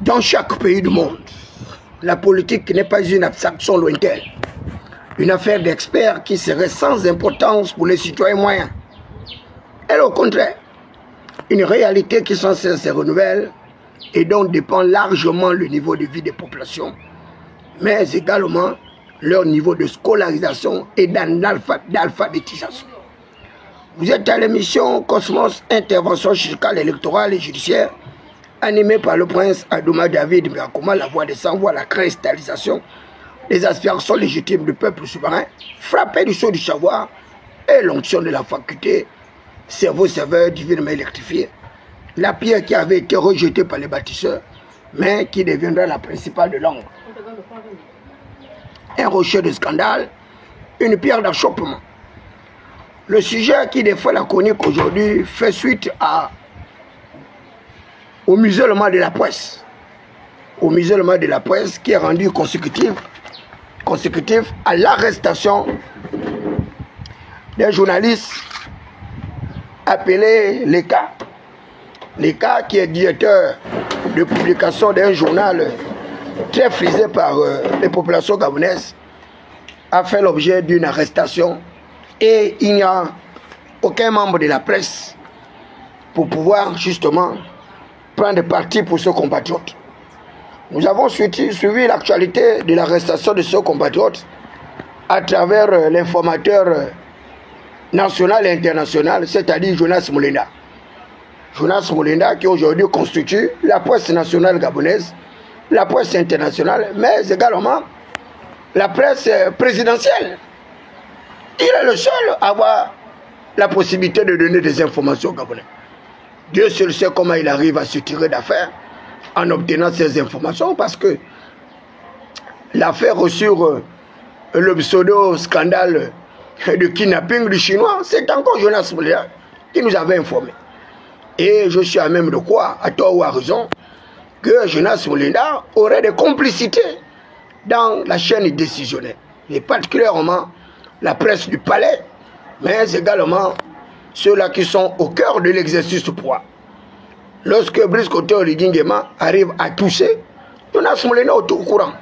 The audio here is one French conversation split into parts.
Dans chaque pays du monde, la politique n'est pas une abstraction lointaine, une affaire d'experts qui serait sans importance pour les citoyens moyens. Elle, au contraire, une réalité qui sans cesse se renouvelle et dont dépend largement le niveau de vie des populations, mais également leur niveau de scolarisation et d'alphabétisation. Vous êtes à l'émission Cosmos, intervention chirurgicale, électorale et judiciaire, animée par le prince Adouma David Mirakouma, la voix des sans-voix, la cristallisation des aspirations légitimes du peuple souverain, frappé du sceau du savoir et l'onction de la faculté, cerveau serveur divinement électrifié, la pierre qui avait été rejetée par les bâtisseurs, mais qui deviendra la principale de l'ombre. Un rocher de scandale, une pierre d'achoppement. Le sujet qui défait la chronique aujourd'hui fait suite au musulman de la presse. Au musulman de la presse qui est rendu consécutif à l'arrestation d'un journaliste appelé Leka. Leka qui est directeur de publication d'un journal très frisé par les populations gabonaises, a fait l'objet d'une arrestation et il n'y a aucun membre de la presse pour pouvoir justement prendre parti pour ce compatriote. Nous avons suivi l'actualité de l'arrestation de ce compatriote à travers l'informateur national et international, c'est-à-dire Jonas Moulenda. Jonas Moulenda qui aujourd'hui constitue la presse nationale gabonaise, la presse internationale, mais également la presse présidentielle. Il est le seul à avoir la possibilité de donner des informations aux Gabonais. Dieu seul sait comment il arrive à se tirer d'affaire en obtenant ces informations, parce que l'affaire sur le pseudo-scandale de kidnapping du Chinois, c'est encore Jonas Moulenda qui nous avait informé. Et je suis à même de croire, à tort ou à raison, que Jonas Moulenda aurait des complicités dans la chaîne décisionnelle, et particulièrement la presse du palais, mais également ceux-là qui sont au cœur de l'exercice du pouvoir. Lorsque Brice Koté Oligui Nguema arrive à toucher, Jonas Moulenda est au courant.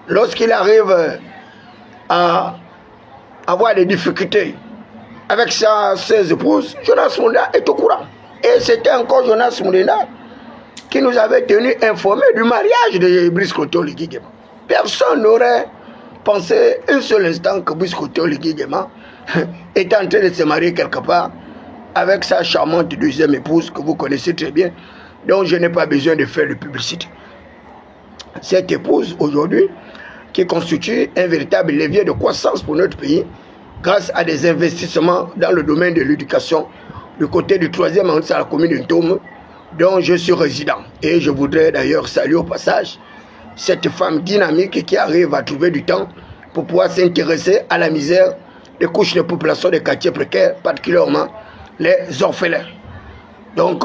Lorsqu'il arrive à avoir des difficultés avec ses épouses, Jonas Moulenda est au courant. Et c'était encore Jonas Moulenda qui nous avait tenu informés du mariage de Brice Koté Oligui Nguema. Personne n'aurait pensé un seul instant que Brice Koté Oligui Nguema était en train de se marier quelque part avec sa charmante deuxième épouse que vous connaissez très bien, dont je n'ai pas besoin de faire de publicité. Cette épouse aujourd'hui qui constitue un véritable levier de croissance pour notre pays grâce à des investissements dans le domaine de l'éducation du côté du 3e arrondissement à la commune de Ntome, dont je suis résident. Et je voudrais d'ailleurs saluer au passage cette femme dynamique qui arrive à trouver du temps pour pouvoir s'intéresser à la misère des couches de population des quartiers précaires, particulièrement les orphelins. Donc,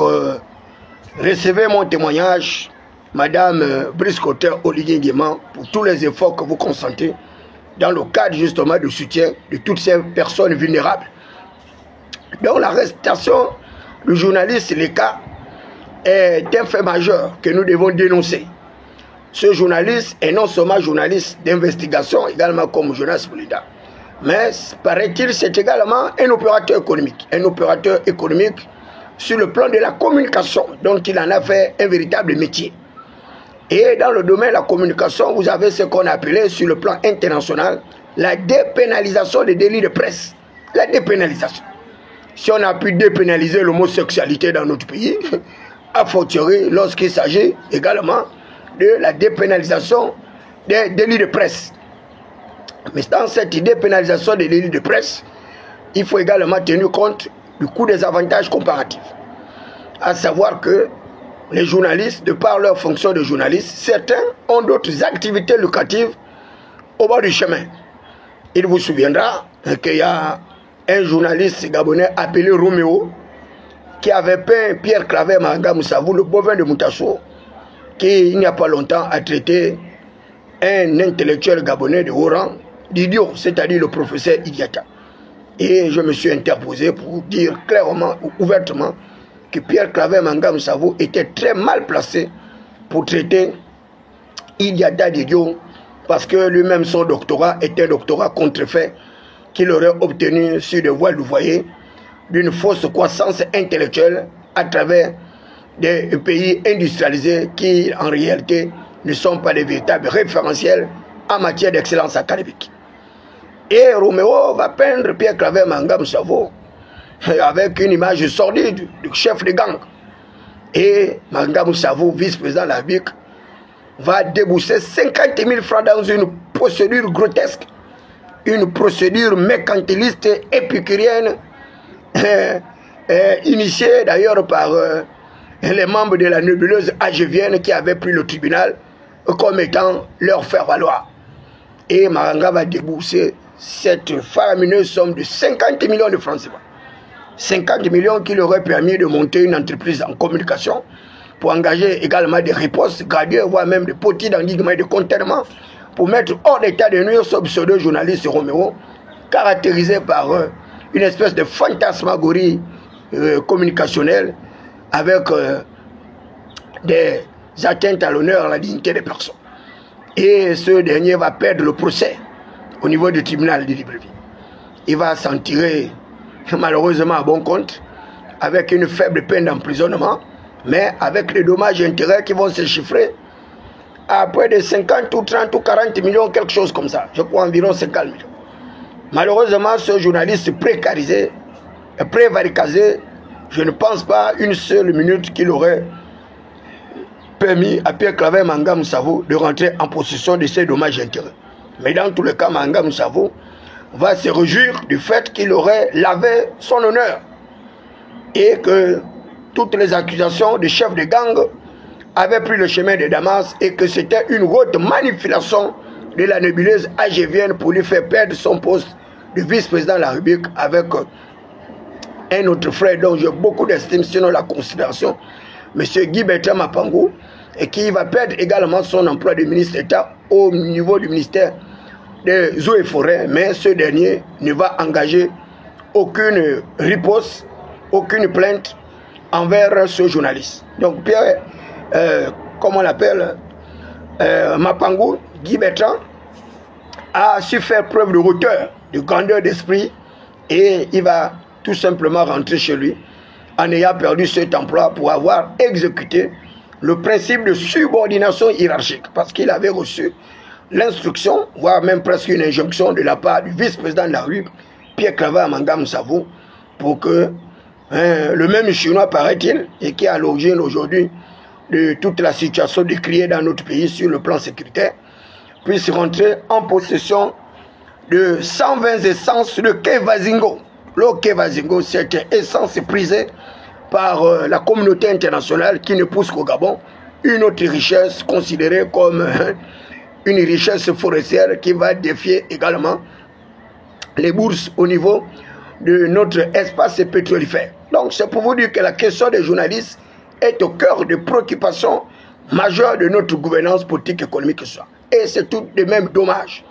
recevez mon témoignage, Madame Brice Koté Oligui Nguema, pour tous les efforts que vous consentez dans le cadre justement du soutien de toutes ces personnes vulnérables. Donc, l'arrestation du journaliste Leka est un fait majeur que nous devons dénoncer. Ce journaliste est non seulement journaliste d'investigation, également comme Jonas Moulenda, mais paraît-il c'est également un opérateur économique. Un opérateur économique sur le plan de la communication, donc il en a fait un véritable métier. Et dans le domaine de la communication, vous avez ce qu'on appelait sur le plan international la dépénalisation des délits de presse. La dépénalisation. Si on a pu dépénaliser l'homosexualité dans notre pays, a fortiori lorsqu'il s'agit également de la dépénalisation des délits de presse. Mais dans cette dépénalisation des délits de presse, il faut également tenir compte du coût des avantages comparatifs. À savoir que les journalistes, de par leur fonction de journaliste, certains ont d'autres activités lucratives au bord du chemin. Il vous souviendra qu'il y a un journaliste gabonais appelé Roméo qui avait peint Pierre Claver Manga Moussavou, le bovin de Moutasso, qui il n'y a pas longtemps a traité un intellectuel gabonais de haut rang d'idiot, c'est-à-dire le professeur Idiata. Et je me suis interposé pour dire clairement ou ouvertement que Pierre Claver Manga Moussavou était très mal placé pour traiter Idiata Didio, parce que lui-même son doctorat était un doctorat contrefait qu'il aurait obtenu sur des voies, vous voyez, d'une fausse croissance intellectuelle à travers des pays industrialisés qui en réalité ne sont pas des véritables référentiels en matière d'excellence académique. Et Roméo va peindre Pierre Claver Mangam Savo avec une image sordide du chef de gang. Et Mangam Savo, vice-président de la République, va débourser 50 000 francs dans une procédure grotesque, une procédure mercantiliste épicurienne, initiée d'ailleurs par les membres de la nébuleuse AGVN qui avaient pris le tribunal comme étant leur faire-valoir. Et Maranga va débourser cette faramineuse somme de 50 millions de francs CFA. 50 millions qui leur auraient permis de monter une entreprise en communication pour engager également des ripostes graduées, voire même des potis d'endignement et de conternement pour mettre hors d'état de nuire ce pseudo-journaliste Roméo, caractérisé par une espèce de fantasmagorie communicationnelle avec des atteintes à l'honneur, à la dignité des personnes. Et ce dernier va perdre le procès au niveau du tribunal de Libreville. Il va s'en tirer malheureusement à bon compte, avec une faible peine d'emprisonnement, mais avec les dommages et intérêts qui vont se chiffrer à près de 50 ou 30 ou 40 millions, quelque chose comme ça. Je crois environ 50 millions. Malheureusement, ce journaliste précarisé, prévaricasé, je ne pense pas une seule minute qu'il aurait permis à Pierre Claver Mangam Savo de rentrer en possession de ces dommages et intérêts. Mais dans tous les cas, Mangam Savo va se réjouir du fait qu'il aurait lavé son honneur et que toutes les accusations de chef de gang avaient pris le chemin de Damas et que c'était une haute manipulation de la nébuleuse AGVN pour lui faire perdre son poste de vice-président de la République avec un autre frère dont j'ai beaucoup d'estime, sinon la considération, M. Guy Bertrand Mapangou, et qui va perdre également son emploi de ministre d'État au niveau du ministère des eaux et forêts, mais ce dernier ne va engager aucune riposte, aucune plainte envers ce journaliste. Donc Pierre, comme on l'appelle, Mapangou, Guy Bertrand, a su faire preuve de hauteur, de grandeur d'esprit, et il va tout simplement rentrer chez lui en ayant perdu cet emploi pour avoir exécuté le principe de subordination hiérarchique, parce qu'il avait reçu l'instruction, voire même presque une injonction de la part du vice-président de la République, Pierre Claver Mangam Savo, pour que le même Chinois, paraît-il, et qui est à l'origine aujourd'hui de toute la situation décriée dans notre pays sur le plan sécuritaire, puisse rentrer en possession de 120 essences de Kevazingo. Le Kevazingo, c'est une essence prisée par la communauté internationale qui ne pousse qu'au Gabon, une autre richesse considérée comme une richesse forestière qui va défier également les bourses au niveau de notre espace pétrolifère. Donc c'est pour vous dire que la question des journalistes est au cœur des préoccupations majeures de notre gouvernance politique et économique que ce soit. Et c'est tout de même dommage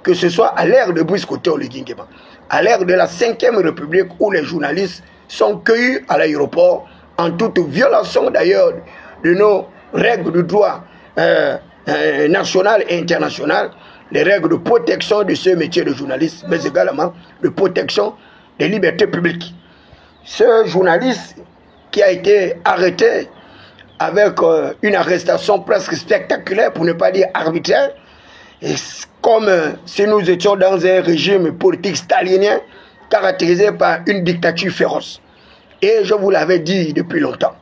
que ce soit à l'ère de Brice Oligui Nguema, à l'ère de la 5e République où les journalistes sont cueillis à l'aéroport en toute violation d'ailleurs de nos règles de droit national et international, les règles de protection de ce métier de journaliste, mais également de protection des libertés publiques. Ce journaliste qui a été arrêté avec une arrestation presque spectaculaire, pour ne pas dire arbitraire, et comme si nous étions dans un régime politique stalinien caractérisé par une dictature féroce. Et je vous l'avais dit depuis longtemps,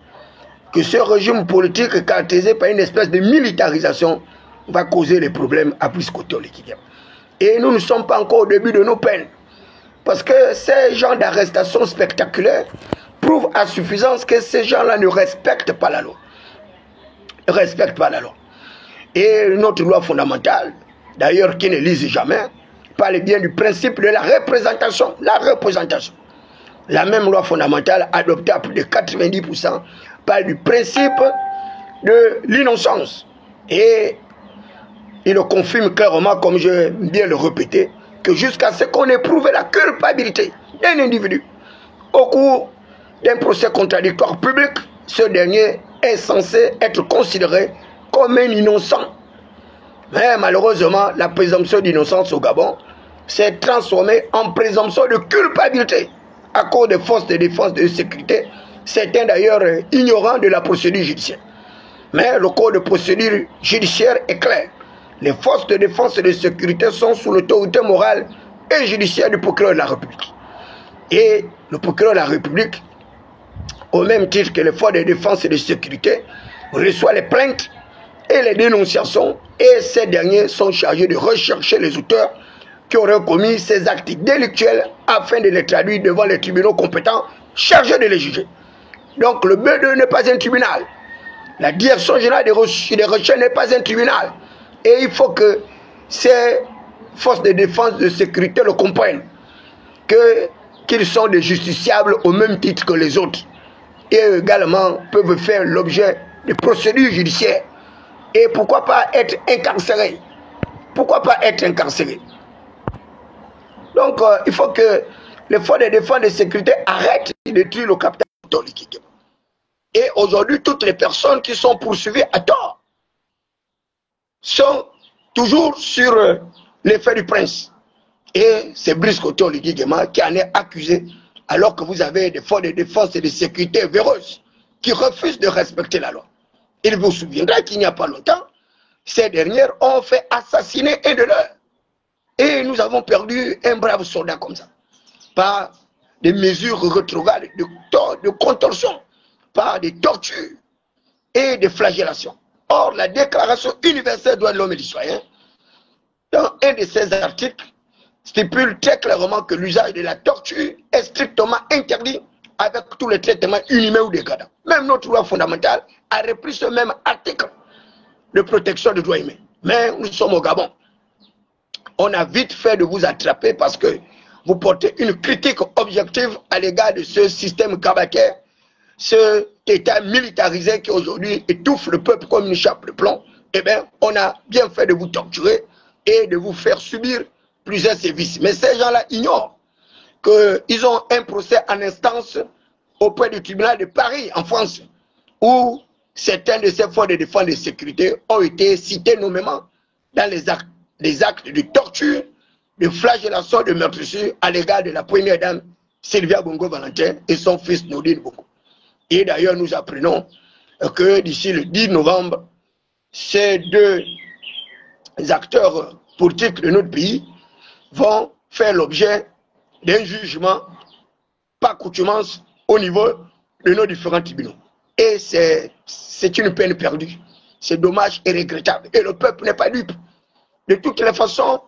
que ce régime politique caractérisé par une espèce de militarisation va causer des problèmes à Brice Oligui Nguema. Et nous ne sommes pas encore au début de nos peines. Parce que ces genres d'arrestations spectaculaires prouvent à suffisance que ces gens-là ne respectent pas la loi. Ne respectent pas la loi. Et notre loi fondamentale, d'ailleurs qui ne lise jamais, parle bien du principe de la représentation. La représentation. La même loi fondamentale adoptée à plus de 90% parle du principe de l'innocence. Et il le confirme clairement, comme je vais bien le répéter, que jusqu'à ce qu'on ait prouvé la culpabilité d'un individu au cours d'un procès contradictoire public, ce dernier est censé être considéré comme un innocent. Mais malheureusement, la présomption d'innocence au Gabon s'est transformée en présomption de culpabilité à cause des forces de défense et de sécurité, certains d'ailleurs ignorants de la procédure judiciaire. Mais le code de procédure judiciaire est clair. Les forces de défense et de sécurité sont sous l'autorité morale et judiciaire du procureur de la République. Et le procureur de la République, au même titre que les forces de défense et de sécurité, reçoit les plaintes et les dénonciations, et ces derniers sont chargés de rechercher les auteurs qui auraient commis ces actes délictuels afin de les traduire devant les tribunaux compétents chargés de les juger. Donc le B2 n'est pas un tribunal. La direction générale des recherches n'est pas un tribunal. Et il faut que ces forces de défense et de sécurité le comprennent, qu'ils sont des justiciables au même titre que les autres. Et également peuvent faire l'objet de procédures judiciaires. Et pourquoi pas être incarcérés? Pourquoi pas être incarcérés? Donc il faut que les forces de défense et de sécurité arrêtent de détruire le capital. Et aujourd'hui, toutes les personnes qui sont poursuivies à tort sont toujours sur l'effet du prince. Et c'est Brice Koto Oligui-Nguema qui en est accusé, alors que vous avez des forces de défense et de sécurité véreuses qui refusent de respecter la loi. Il vous souviendra qu'il n'y a pas longtemps, ces dernières ont fait assassiner un de leurs. Et nous avons perdu un brave soldat comme ça, par des mesures rétrogrades de contorsion, par des tortures et des flagellations. Or, la Déclaration universelle des droits de l'homme et du citoyen, dans un de ses articles, stipule très clairement que l'usage de la torture est strictement interdit avec tous les traitements inhumains ou dégradants. Même notre loi fondamentale a repris ce même article de protection des droits humains. Mais nous sommes au Gabon. On a vite fait de vous attraper parce que vous portez une critique objective à l'égard de ce système cabataire, cet État militarisé qui aujourd'hui étouffe le peuple comme une chape de plomb. Eh bien, on a bien fait de vous torturer et de vous faire subir plusieurs sévices. Mais ces gens-là ignorent qu'ils ont un procès en instance auprès du tribunal de Paris, en France, où certains de ces forces de défense et de sécurité ont été cités nommément dans les actes de torture, de flagellation, de meurtrissure à l'égard de la première dame Sylvia Bongo Valentin et son fils Nodine Bongo. Et d'ailleurs, nous apprenons que d'ici le 10 novembre, ces deux acteurs politiques de notre pays vont faire l'objet d'un jugement par coutumance au niveau de nos différents tribunaux. Et c'est une peine perdue. C'est dommage et regrettable. Et le peuple n'est pas dupe. De toutes les façons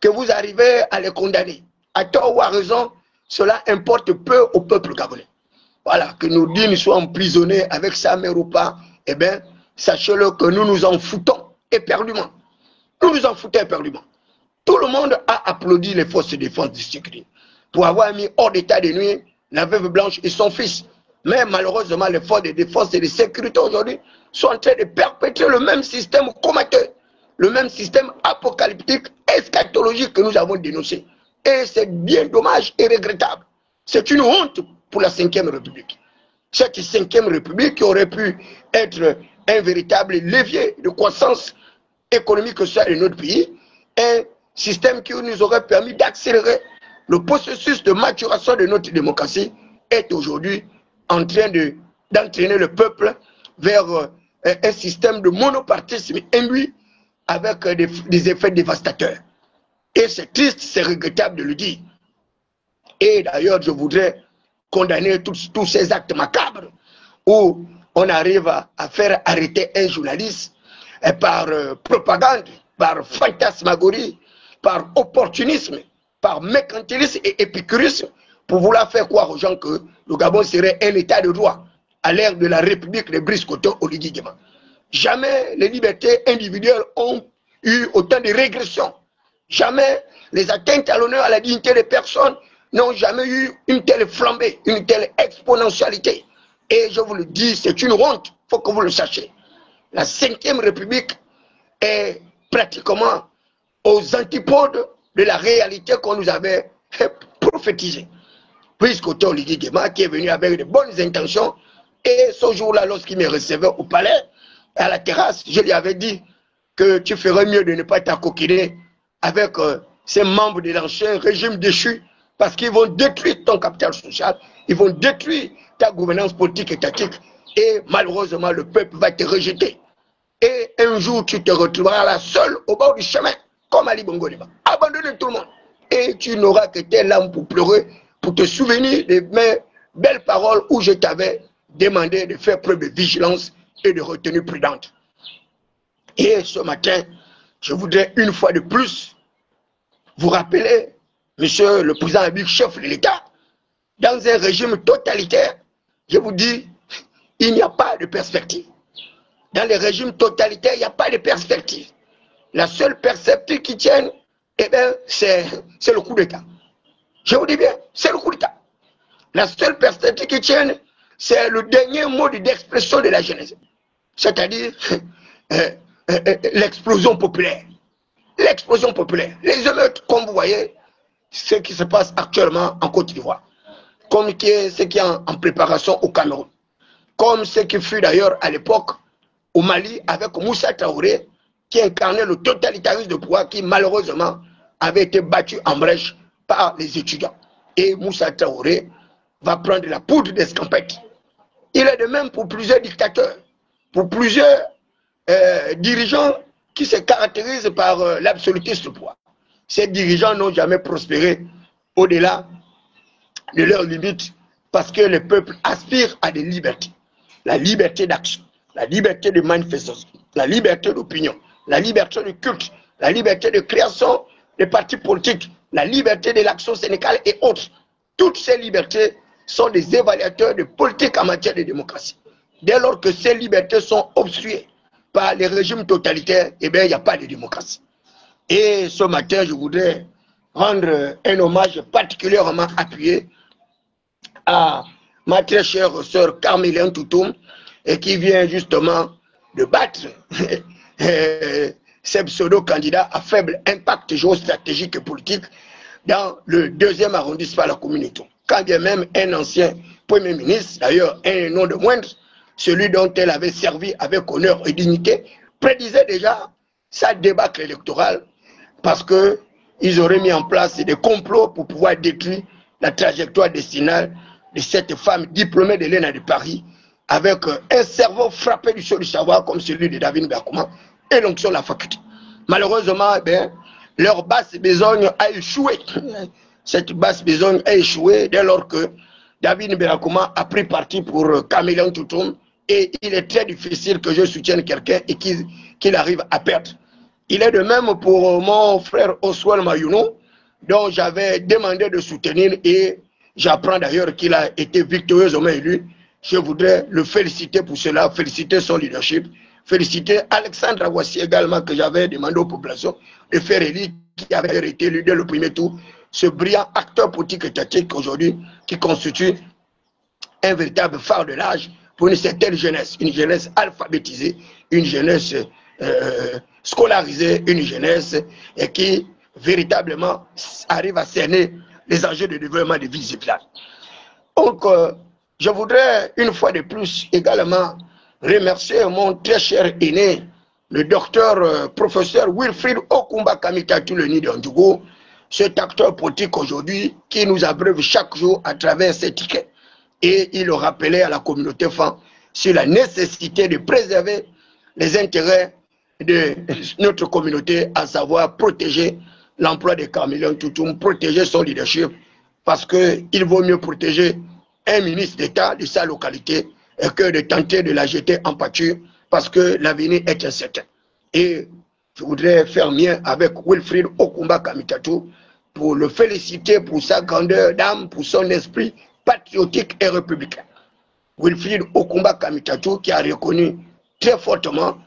que vous arrivez à les condamner, à tort ou à raison, cela importe peu au peuple gabonais. Voilà, que nos dînes soient emprisonnés avec sa mère ou pas, eh bien, sachez-le que nous nous en foutons éperdument. Nous nous en foutons éperdument. Tout le monde a applaudi les forces de défense du sécurité pour avoir mis hors d'état de nuire la veuve blanche et son fils. Mais malheureusement, les forces de défense et de sécurité aujourd'hui sont en train de perpétrer le même système comateur, le même système apocalyptique, eschatologique que nous avons dénoncé. Et c'est bien dommage et regrettable. C'est une honte pour la 5e République. Cette 5e République qui aurait pu être un véritable levier de croissance économique social de notre pays, un système qui nous aurait permis d'accélérer le processus de maturation de notre démocratie, est aujourd'hui en train d'entraîner le peuple vers un système de monopartisme imbuit avec des effets dévastateurs. Et c'est triste, c'est regrettable de le dire. Et d'ailleurs, je voudrais condamner tous ces actes macabres où on arrive à faire arrêter un journaliste par propagande, par fantasmagorie, par opportunisme, par mercantilisme et épicurisme pour vouloir faire croire aux gens que le Gabon serait un état de droit à l'ère de la République de Brice Koto Oligui-Nguema. Jamais les libertés individuelles ont eu autant de régression. Jamais les atteintes à l'honneur, à la dignité des personnes n'ont jamais eu une telle flambée, une telle exponentialité. Et je vous le dis, c'est une honte, il faut que vous le sachiez. La 5e République est pratiquement aux antipodes de la réalité qu'on nous avait prophétisée. Brice Koto Oligui-Nguema qui est venu avec de bonnes intentions, et ce jour-là, lorsqu'il me recevait au palais, à la terrasse, je lui avais dit que tu ferais mieux de ne pas t'acoquiner avec ces membres de l'ancien régime déchu, parce qu'ils vont détruire ton capital social, ils vont détruire ta gouvernance politique étatique, et malheureusement, le peuple va te rejeter. Et un jour, tu te retrouveras là seul au bord du chemin, comme Ali Bongo Ondimba, abandonné tout le monde. Et tu n'auras que tes larmes pour pleurer, pour te souvenir de mes belles paroles où je t'avais demandé de faire preuve de vigilance et de retenue prudente. Et ce matin, je voudrais une fois de plus vous rappeler, monsieur le président Abib, chef de l'État, dans un régime totalitaire, je vous dis, il n'y a pas de perspective. Dans les régimes totalitaires, il n'y a pas de perspective. La seule perspective qui tienne, eh bien, c'est le coup d'État. Je vous dis bien, c'est le coup d'État. La seule perspective qui tienne, c'est le dernier mode d'expression de la jeunesse. C'est-à-dire l'explosion populaire. L'explosion populaire. Les émeutes, comme vous voyez, ce qui se passe actuellement en Côte d'Ivoire, comme ce qui est en préparation au Cameroun, comme ce qui fut d'ailleurs à l'époque au Mali avec Moussa Traoré, qui incarnait le totalitarisme de pouvoir qui malheureusement avait été battu en brèche par les étudiants. Et Moussa Traoré va prendre la poudre d'escampette. Il est de même pour plusieurs dictateurs, pour plusieurs dirigeants qui se caractérisent par l'absolutisme de pouvoir. Ces dirigeants n'ont jamais prospéré au-delà de leurs limites parce que le peuple aspire à des libertés. La liberté d'action, la liberté de manifestation, la liberté d'opinion, la liberté de culte, la liberté de création des partis politiques, la liberté de l'action syndicale et autres. Toutes ces libertés sont des évaluateurs de politique en matière de démocratie. Dès lors que ces libertés sont obstruées par les régimes totalitaires, eh bien, il n'y a pas de démocratie. Et ce matin, je voudrais rendre un hommage particulièrement appuyé à ma très chère sœur Carmélien Toutoum, et qui vient justement de battre ces pseudo-candidats à faible impact géostratégique et politique dans le 2e arrondissement de la communauté. Quand bien même un ancien Premier ministre, d'ailleurs un nom de moindre, celui dont elle avait servi avec honneur et dignité, prédisait déjà sa débâcle électorale parce qu'ils auraient mis en place des complots pour pouvoir détruire la trajectoire décennale de cette femme diplômée de l'ENA de Paris avec un cerveau frappé du sceau du savoir comme celui de David Mbakuma et l'onction de la faculté. Malheureusement, eh bien, leur basse besogne a échoué. Cette basse besogne a échoué dès lors que David Mbakuma a pris parti pour Carmélien Toutoum et il est très difficile que je soutienne quelqu'un et qu'il arrive à perdre. Il est de même pour mon frère Oswald Mayounou, dont j'avais demandé de soutenir et j'apprends d'ailleurs qu'il a été victorieusement élu. Je voudrais le féliciter pour cela, féliciter son leadership, féliciter Alexandre Awassi également que j'avais demandé aux populations de faire élire, qui avait été élu dès le premier tour, ce brillant acteur politique étatique aujourd'hui qui constitue un véritable phare de l'âge pour une certaine jeunesse, une jeunesse alphabétisée, une jeunesse scolarisée, une jeunesse qui véritablement arrive à cerner les enjeux de développement des villes et villages. Donc, je voudrais une fois de plus également remercier mon très cher aîné, le docteur professeur Wilfried Okumba Kamitatu le nid d'Andjougou, cet acteur politique aujourd'hui qui nous abreuve chaque jour à travers ses tickets. Et il rappelait à la communauté fan sur la nécessité de préserver les intérêts de notre communauté, à savoir protéger l'emploi de Carmélien Toutoum, protéger son leadership, parce qu'il vaut mieux protéger un ministre d'État de sa localité que de tenter de la jeter en pâture, parce que l'avenir est incertain. Et je voudrais faire mien avec Wilfried Okumba Kamitatu pour le féliciter pour sa grandeur d'âme, pour son esprit patriotique et républicain. Wilfried Okumba Kamitatu qui a reconnu très fortement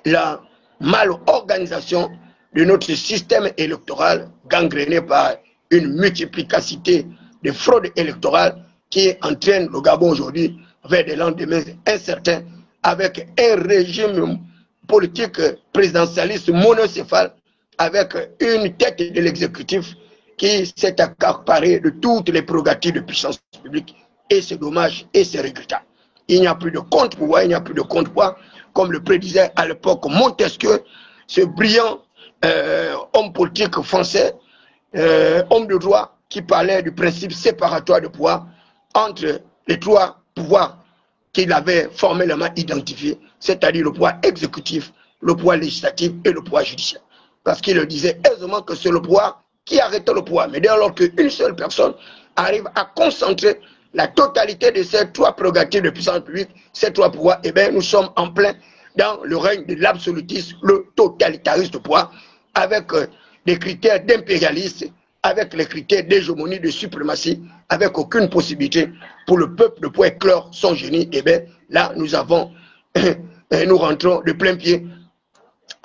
la mal-organisation de notre système électoral gangréné par une multiplicité de fraudes électorales qui entraîne le Gabon aujourd'hui vers des lendemains incertains avec un régime politique présidentialiste monocéphale avec une tête de l'exécutif qui s'est accaparé de toutes les prérogatives de puissance publique. Et c'est dommage et c'est regrettable. Il n'y a plus de contre-pouvoir, il n'y a plus de contre-pouvoir, comme le prédisait à l'époque Montesquieu, ce brillant homme politique français, homme de droit, qui parlait du principe séparatoire de pouvoir entre les trois pouvoirs qu'il avait formellement identifiés, c'est-à-dire le pouvoir exécutif, le pouvoir législatif et le pouvoir judiciaire. Parce qu'il disait aisément que c'est le pouvoir qui arrête le pouvoir. Mais dès lors qu'une seule personne arrive à concentrer la totalité de ces trois prérogatives de puissance publique, ces trois pouvoirs, eh bien, nous sommes en plein dans le règne de l'absolutisme, le totalitarisme de pouvoir, avec des critères d'impérialisme, avec les critères d'hégémonie, de suprématie, avec aucune possibilité pour le peuple de pouvoir éclore son génie. Eh bien, là, nous rentrons de plein pied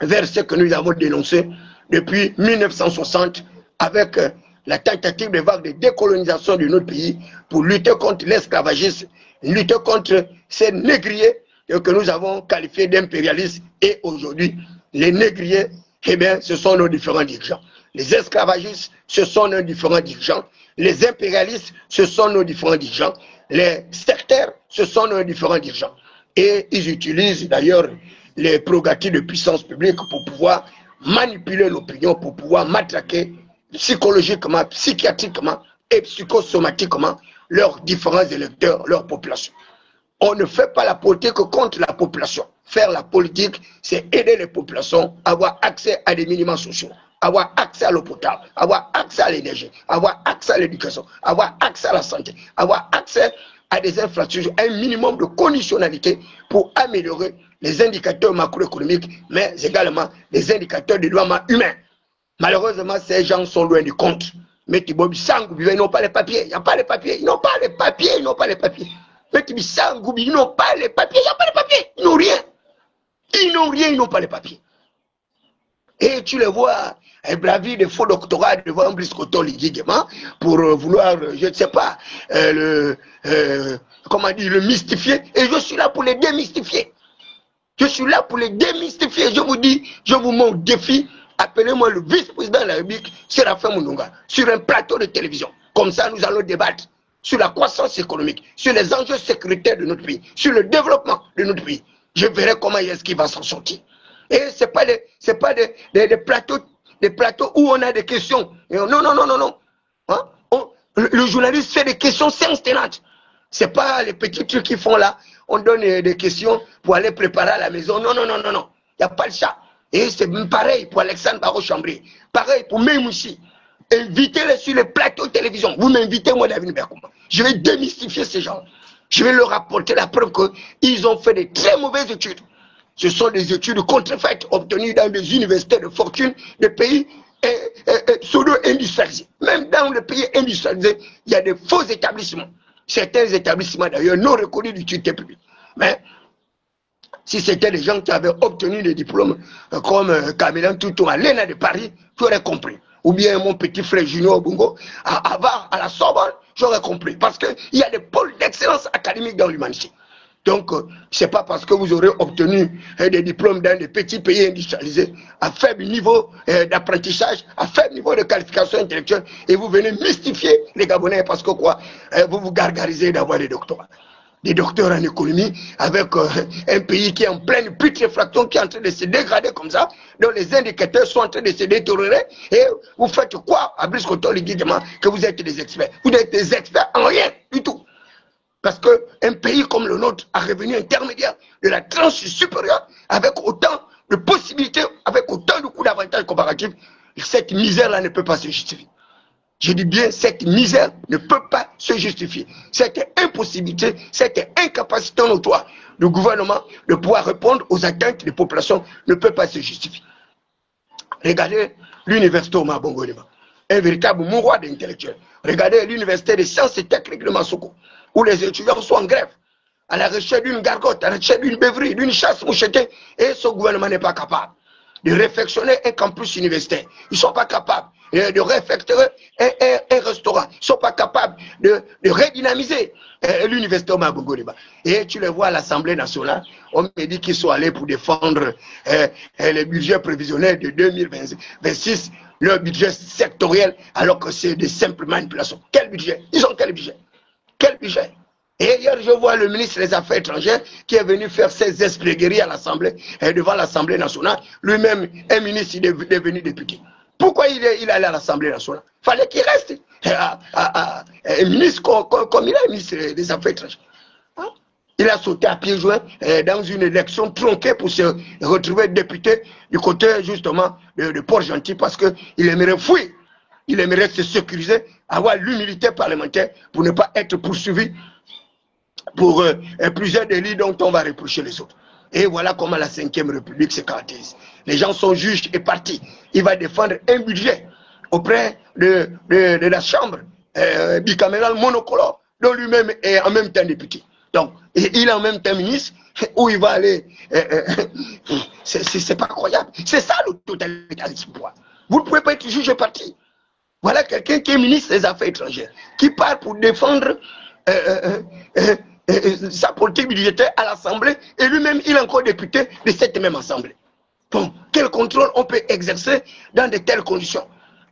vers ce que nous avons dénoncé depuis 1960 avec la tentative de vague de décolonisation de notre pays pour lutter contre l'esclavagisme, lutter contre ces négriers que nous avons qualifiés d'impérialistes. Et aujourd'hui, les négriers, eh bien, ce sont nos différents dirigeants. Les esclavagistes, ce sont nos différents dirigeants. Les impérialistes, ce sont nos différents dirigeants. Les sectaires, ce sont nos différents dirigeants. Et ils utilisent d'ailleurs les prérogatives de puissance publique pour pouvoir manipuler l'opinion, pour pouvoir matraquer psychologiquement, psychiatriquement et psychosomatiquement leurs différents électeurs, leur population. On ne fait pas la politique contre la population. Faire la politique, c'est aider les populations à avoir accès à des minima sociaux, avoir accès à l'eau potable, avoir accès à l'énergie, avoir accès à l'éducation, avoir accès à la santé, avoir accès à des infrastructures, à un minimum de conditionnalité pour améliorer les indicateurs macroéconomiques, mais également les indicateurs de développement humain. Malheureusement, ces gens sont loin du compte. Mais ils n'ont pas les papiers. Il n'y a pas les papiers. Ils n'ont pas les papiers. Ils n'ont pas les papiers. Mais ils n'ont pas les papiers. Il n'y a pas les papiers. Ils n'ont rien. Ils n'ont rien. Ils n'ont pas les papiers. Et tu les vois bravir des faux doctorats devant Brice Cotton Ligidema pour vouloir, je ne sais pas, comment dire, le mystifier. Et je suis là pour les démystifier. Je suis là pour les démystifier. Je vous dis, je vous mets au défi. Appelez-moi le vice-président de la République, Séraphin Mounonga, sur un plateau de télévision. Comme ça, nous allons débattre sur la croissance économique, sur les enjeux sécuritaires de notre pays, sur le développement de notre pays. Je verrai comment est-ce qu'il va s'en sortir. Et ce n'est pas des plateaux où on a des questions. Non, non, non, non, non. Hein? Le journaliste fait des questions s'instantantes. Ce n'est pas les petits trucs qu'ils font là. On donne des questions pour aller préparer à la maison. Non, non, non, non, non. Il n'y a pas de ça. Et c'est pareil pour Alexandre Barreau-Chambrier. Pareil pour Memouchi. Invitez-les sur les plateaux de télévision. Vous m'invitez, moi, David Berkouma. Je vais démystifier ces gens. Je vais leur apporter la preuve qu'ils ont fait des très mauvaises études. Ce sont des études contrefaites obtenues dans des universités de fortune de pays pseudo-industrialisés. Même dans les pays industrialisés, il y a des faux établissements. Certains établissements, d'ailleurs, non reconnus d'utilité publique. Mais si c'était des gens qui avaient obtenu des diplômes comme Camélan Toutou à l'ENA de Paris, j'aurais compris. Ou bien mon petit frère Junior Bungo à Var, à la Sorbonne, j'aurais compris. Parce qu'il y a des pôles d'excellence académique dans l'humanité. Donc, ce n'est pas parce que vous aurez obtenu des diplômes dans des petits pays industrialisés à faible niveau d'apprentissage, à faible niveau de qualification intellectuelle, et vous venez mystifier les Gabonais parce que quoi, vous vous gargarisez d'avoir des doctorats. Des docteurs en économie avec un pays qui est en pleine putréfaction, qui est en train de se dégrader comme ça, dont les indicateurs sont en train de se détériorer, et vous faites quoi à Brice Cotton Ligidema que vous êtes des experts? Vous êtes des experts en rien du tout. Parce qu'un pays comme le nôtre a revenu intermédiaire de la tranche supérieure avec autant de possibilités, avec autant de coûts d'avantages comparatifs, cette misère-là ne peut pas se justifier. Je dis bien, cette misère ne peut pas se justifier. Cette impossibilité, cette incapacité notoire du gouvernement de pouvoir répondre aux attentes des populations ne peut pas se justifier. Regardez l'université Omar Bongo Ondimba, un véritable mouroir d'intellectuels. Regardez l'université des sciences et techniques de Massoko, où les étudiants sont en grève, à la recherche d'une gargote, à la recherche d'une beuverie, d'une chasse mouchetée, et ce gouvernement n'est pas capable de réfectionner un campus universitaire. Ils ne sont pas capables de réfectionner un restaurant. Ils ne sont pas capables de redynamiser l'université Omar Bongo Ondimba. Et tu les vois à l'Assemblée nationale, on me dit qu'ils sont allés pour défendre les budgets prévisionnels de 2026, leur budget sectoriel, alors que c'est de simples manipulations. Quel budget? Ils ont quel budget? Quel budget? Et hier, je vois le ministre des Affaires étrangères qui est venu faire ses esplégheries à l'Assemblée, devant l'Assemblée nationale. Lui-même est ministre, il est devenu député. Pourquoi il est allé à l'Assemblée nationale? Il fallait qu'il reste ministre comme il est ministre des Affaires étrangères. Hein? Il a sauté à pieds joints dans une élection tronquée pour se retrouver député du côté justement de Port-Gentil parce qu'il aimerait fuir. Il aimerait se sécuriser, avoir l'humilité parlementaire pour ne pas être poursuivi pour plusieurs délits dont on va reprocher les autres. Et voilà comment la 5e République se caractérise. Les gens sont juges et partis. Il va défendre un budget auprès de la Chambre bicamérale monocolore, dont lui-même est en même temps député. Donc, il est en même temps ministre, où il va aller. C'est pas croyable. C'est ça le totalitarisme. Vous ne pouvez pas être juge et parti. Voilà quelqu'un qui est ministre des Affaires étrangères, qui part pour défendre sa politique budgétaire à l'Assemblée, et lui-même, il est encore député de cette même Assemblée. Bon, quel contrôle on peut exercer dans de telles conditions?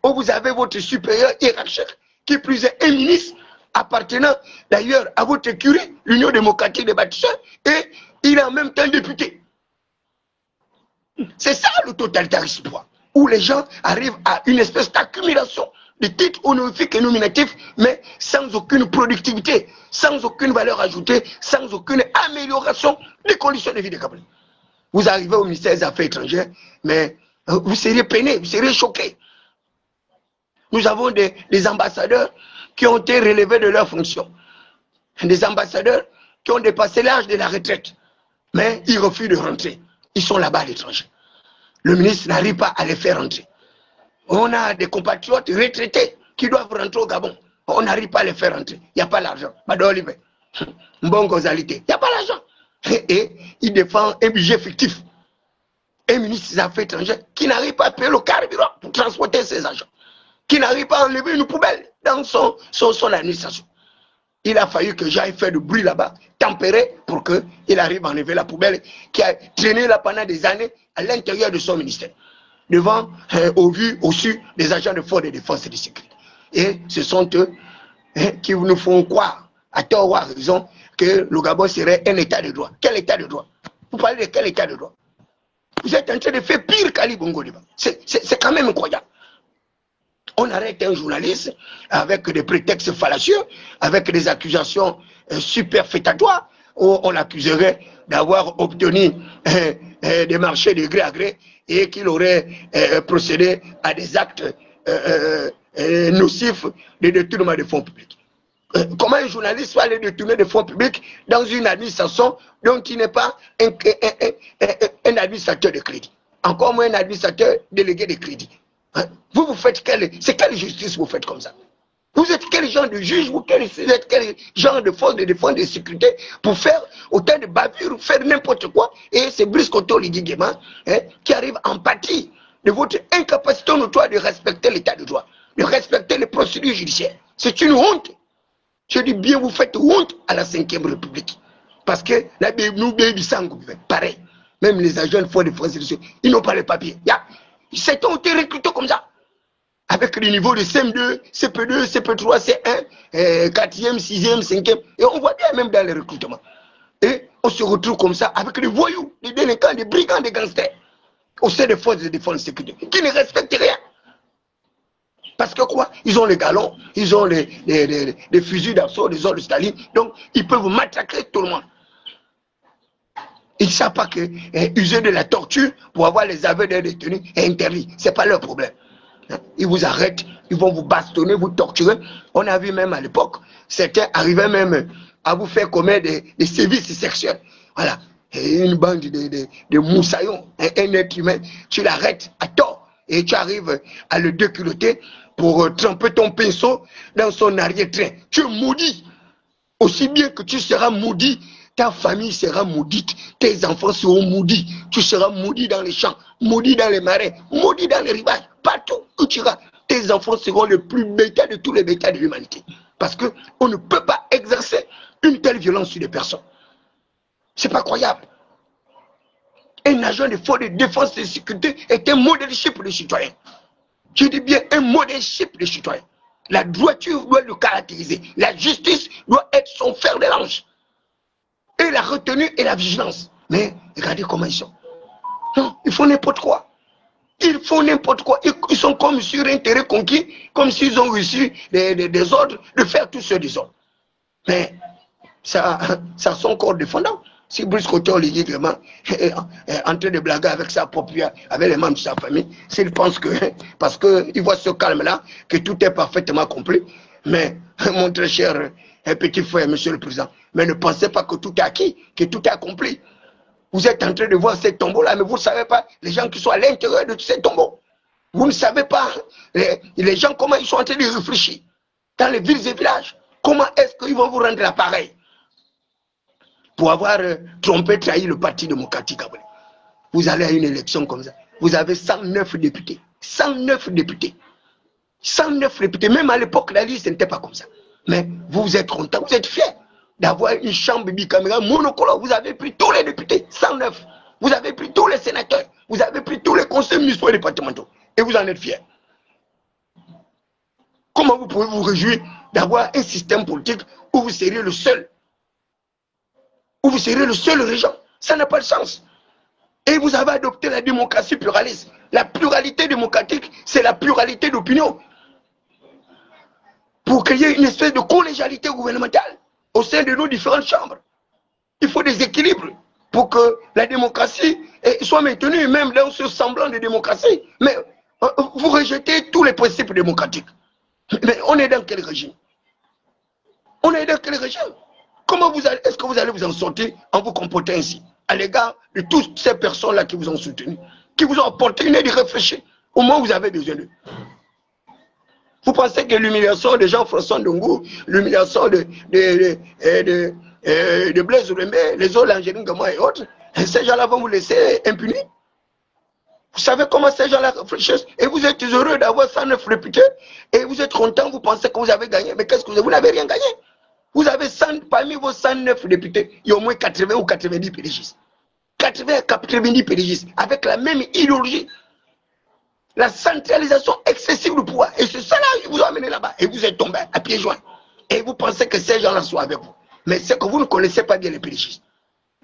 Où vous avez votre supérieur hiérarchique, qui plus est un ministre, appartenant d'ailleurs à votre écurie, l'Union démocratique des bâtisseurs, et il est en même temps député. C'est ça le totalitarisme, où les gens arrivent à une espèce d'accumulation de titres honorifiques et nominatifs, mais sans aucune productivité, sans aucune valeur ajoutée, sans aucune amélioration des conditions de vie des Camerounais. Vous arrivez au ministère des Affaires étrangères, mais vous seriez peiné, vous seriez choqué. Nous avons des ambassadeurs qui ont été relevés de leurs fonctions, des ambassadeurs qui ont dépassé l'âge de la retraite, mais ils refusent de rentrer. Ils sont là-bas à l'étranger. Le ministre n'arrive pas à les faire rentrer. On a des compatriotes retraités qui doivent rentrer au Gabon. On n'arrive pas à les faire rentrer. Il n'y a pas l'argent. Bon causalité. Il n'y a pas l'argent. Et il défend un budget fictif. Un ministre des Affaires étrangères qui n'arrive pas à payer le carburant pour transporter ses agents. Qui n'arrive pas à enlever une poubelle dans son administration. Il a fallu que j'aille faire du bruit là-bas, tempérer, pour qu'il arrive à enlever la poubelle qui a traîné là pendant des années à l'intérieur de son ministère. Devant, au vu, au su des agents de force de défense et de sécurité. Et ce sont eux qui nous font croire, à tort ou à raison, que le Gabon serait un état de droit. Quel état de droit? Vous parlez de quel état de droit? Vous êtes en train de faire pire qu'Ali Bongo Diba. C'est quand même incroyable. On arrête un journaliste avec des prétextes fallacieux, avec des accusations superfétatoires, où on l'accuserait d'avoir obtenu des marchés de gré à gré et qu'il aurait procédé à des actes nocifs de détournement de fonds publics. Comment un journaliste va aller détourner des fonds publics dans une administration dont il n'est pas un administrateur de crédit, encore moins un administrateur délégué de crédit? Vous faites c'est quelle justice vous faites comme ça? Vous êtes quel genre de juge? Vous êtes quel genre de force de défense et de sécurité pour faire autant de bavures, faire n'importe quoi? Et c'est Brice Koto Ligiguema qui arrive en pâtir de votre incapacité notoire de respecter l'état de droit, de respecter les procédures judiciaires. C'est une honte. Je dis bien, vous faites honte à la 5e République. Parce que nous, pareil. Même les agents de force de défense et de sécurité, ils n'ont pas les papiers. Ils ont été recrutés comme ça. Avec le niveau de CM2, CP2, CP3, C1, 4e, 6e, 5e. Et on voit bien même dans les recrutements. Et on se retrouve comme ça avec des voyous, des délinquants, des brigands, des gangsters. Au sein des forces de défense et de sécurité. Qui ne respectent rien. Parce que quoi? Ils ont les galons, ils ont les fusils d'assaut, les ordres de Staline. Donc, ils peuvent massacrer tout le monde. Ils ne savent pas que user de la torture pour avoir les aveux des détenus est interdit. Ce n'est pas leur problème. Ils vous arrêtent, ils vont vous bastonner, vous torturer. On a vu même à l'époque, certains arrivaient même à vous faire commettre des sévices sexuels. Voilà. Et une bande de moussaillons, un être humain, tu l'arrêtes à tort et tu arrives à le déculotter pour tremper ton pinceau dans son arrière-train. Tu es maudit. Aussi bien que tu seras maudit, ta famille sera maudite, tes enfants seront maudits, tu seras maudit dans les champs, maudit dans les marais, maudit dans les rivages, partout où tu iras. Tes enfants seront le plus bétail de tous les bétails de l'humanité. Parce qu'on ne peut pas exercer une telle violence sur des personnes. C'est pas croyable. Un agent de force de défense et de sécurité est un modèle chip de citoyen. Je dis bien un modèle chip de citoyen. La droiture doit le caractériser. La justice doit être son fer de lance. Et la retenue et la vigilance. Mais regardez comment ils sont. Non, ils font n'importe quoi. Ils font n'importe quoi. Ils sont comme sur un terrain conquis, comme s'ils ont reçu des ordres de faire tout ce désordre. Mais ça son corps défendant. Si Brice Cotton est vraiment en train de blaguer avec sa propre, avec les membres de sa famille, s'il pense que, parce qu'il voit ce calme-là, que tout est parfaitement compris. Mais, mon très cher petit frère, monsieur le président, mais ne pensez pas que tout est acquis, que tout est accompli. Vous êtes en train de voir ces tombeaux-là, mais vous ne savez pas les gens qui sont à l'intérieur de ces tombeaux. Vous ne savez pas les gens, comment ils sont en train de réfléchir dans les villes et villages. Comment est-ce qu'ils vont vous rendre l'appareil pour avoir trompé, trahi le Parti démocratique gabonais. Vous allez à une élection comme ça. Vous avez 109 députés. 109 députés. 109 députés. Même à l'époque, la liste n'était pas comme ça. Mais vous êtes content, vous êtes fiers d'avoir une chambre bicaméral monocolore. Vous avez pris tous les députés, 109. Vous avez pris tous les sénateurs. Vous avez pris tous les conseils municipaux et départementaux. Et vous en êtes fiers. Comment vous pouvez vous réjouir d'avoir un système politique où vous serez le seul, où vous serez le seul régent? Ça n'a pas de sens. Et vous avez adopté la démocratie pluraliste. La pluralité démocratique, c'est la pluralité d'opinion. Pour créer une espèce de collégialité gouvernementale au sein de nos différentes chambres. Il faut des équilibres pour que la démocratie soit maintenue, même dans ce semblant de démocratie. Mais vous rejetez tous les principes démocratiques. Mais on est dans quel régime? On est dans quel régime? Comment vous allez, est-ce que vous allez vous en sortir en vous comportant ainsi à l'égard de toutes ces personnes-là qui vous ont soutenu, qui vous ont apporté une aide de réfléchir au moment où vous avez besoin d'eux? Vous pensez que l'humiliation de Jean-François Ndongou, l'humiliation de Blaise Oulembé, les autres, Angéline Gama et autres, ces gens-là vont vous laisser impunis? Vous savez comment ces gens-là réfléchissent? Et vous êtes heureux d'avoir 109 députés et vous êtes content, vous pensez que vous avez gagné. Mais qu'est-ce que vous n'avez rien gagné. Vous avez 100, parmi vos 109 députés, il y a au moins 80 ou 90 pédigistes. 80 à 90 pédigistes avec la même idéologie. La centralisation excessive du pouvoir. Et c'est ça là qui vous a amené là-bas. Et vous êtes tombé à pieds joints. Et vous pensez que ces gens-là sont avec vous. Mais c'est que vous ne connaissez pas bien les pédigistes.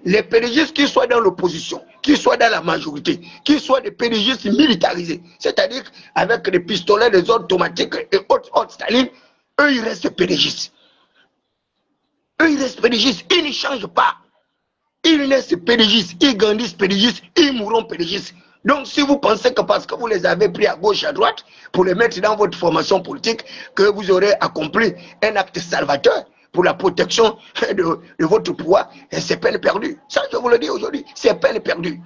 Les pédigistes, qu'ils soient dans l'opposition, qu'ils soient dans la majorité, qu'ils soient des pédigistes militarisés, c'est-à-dire avec des pistolets, des ordres automatiques et autres Staline, eux ils restent pédigistes. Eux ils restent pédigistes, ils ne changent pas. Ils naissent pédigistes, ils grandissent pédigistes, ils mourront pédigistes. Donc si vous pensez que parce que vous les avez pris à gauche, à droite, pour les mettre dans votre formation politique, que vous aurez accompli un acte salvateur pour la protection de votre pouvoir, c'est peine perdue. Ça, je vous le dis aujourd'hui, c'est peine perdue.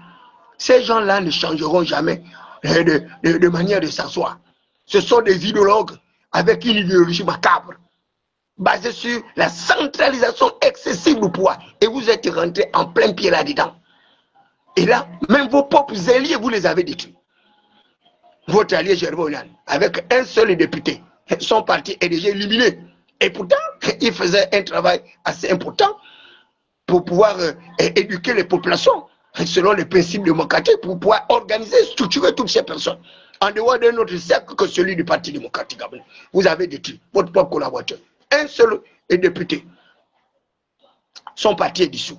Ces gens-là ne changeront jamais de manière de s'asseoir. Ce sont des idéologues avec une idéologie macabre, basée sur la centralisation excessive du pouvoir. Et vous êtes rentrés en plein pied là-dedans. Et là, même vos propres alliés, vous les avez détruits. Votre allié Gervais Onan, avec un seul député, son parti est déjà éliminé. Et pourtant, il faisait un travail assez important pour pouvoir éduquer les populations selon les principes démocratiques, pour pouvoir organiser, structurer toutes ces personnes. En dehors d'un autre cercle que celui du Parti démocratique gabonais. Vous avez détruit votre propre collaborateur. Un seul député. Son parti est dissous.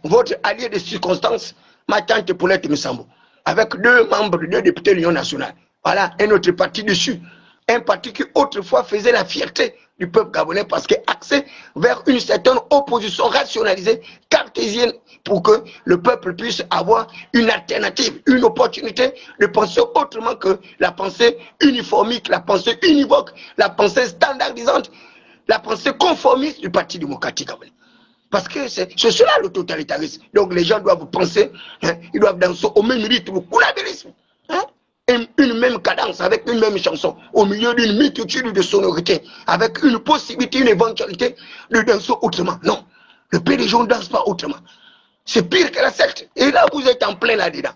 Votre allié de circonstance, ma tante Paulette Missambo, avec 2 membres, 2 députés de l'Union nationale. Voilà, un autre parti dessus. Un parti qui autrefois faisait la fierté du peuple gabonais parce qu'il axé vers une certaine opposition rationalisée, cartésienne, pour que le peuple puisse avoir une alternative, une opportunité de penser autrement que la pensée uniformique, la pensée univoque, la pensée standardisante, la pensée conformiste du Parti démocratique gabonais. Parce que c'est cela le totalitarisme. Donc les gens doivent penser, ils doivent danser au même rythme, au coulabérisme. Une même cadence, avec une même chanson, au milieu d'une multitude de sonorités, avec une possibilité, une éventualité de danser autrement. Non, le PDG ne danse pas autrement. C'est pire que la secte. Et là, vous êtes en plein là-dedans.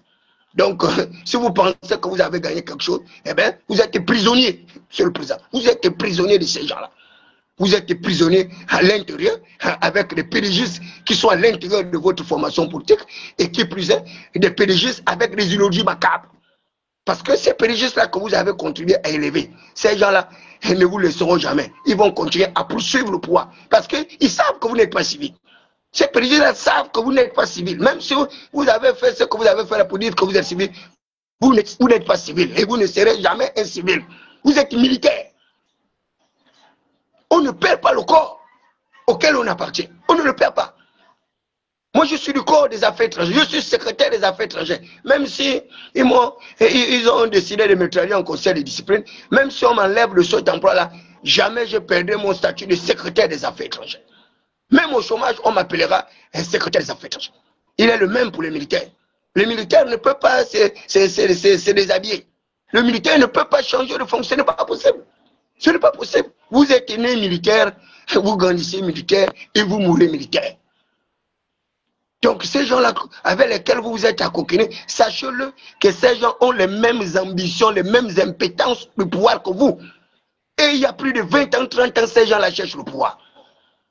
Donc, si vous pensez que vous avez gagné quelque chose, eh bien, vous êtes prisonnier, monsieur le président. Vous êtes prisonnier de ces gens-là. Vous êtes prisonnier à l'intérieur, avec des pédigistes qui sont à l'intérieur de votre formation politique, et qui plus est, des pédigistes avec des idéologies macabres. Parce que ces péristes-là que vous avez contribué à élever, ces gens-là ne vous laisseront jamais. Ils vont continuer à poursuivre le pouvoir. Parce qu'ils savent que vous n'êtes pas civil. Ces péristes-là savent que vous n'êtes pas civil. Même si vous avez fait ce que vous avez fait pour dire que vous êtes civil, vous n'êtes pas civil. Et vous ne serez jamais un civil. Vous êtes militaire. On ne perd pas le corps auquel on appartient. On ne le perd pas. Moi, je suis du corps des affaires étrangères. Je suis secrétaire des affaires étrangères. Même si ils ont décidé de me traiter en conseil de discipline, même si on m'enlève de cet emploi-là, jamais je perdrai mon statut de secrétaire des affaires étrangères. Même au chômage, on m'appellera un secrétaire des affaires étrangères. Il est le même pour les militaires. Les militaires ne peuvent pas se déshabiller. Le militaire ne peut pas changer de fonction. Ce n'est pas possible. Ce n'est pas possible. Vous êtes né militaire, vous grandissez militaire et vous mourrez militaire. Donc ces gens-là avec lesquels vous vous êtes accoquinés, sachez-le que ces gens ont les mêmes ambitions, les mêmes impétences de pouvoir que vous. Et il y a plus de 20 ans, 30 ans, ces gens-là cherchent le pouvoir.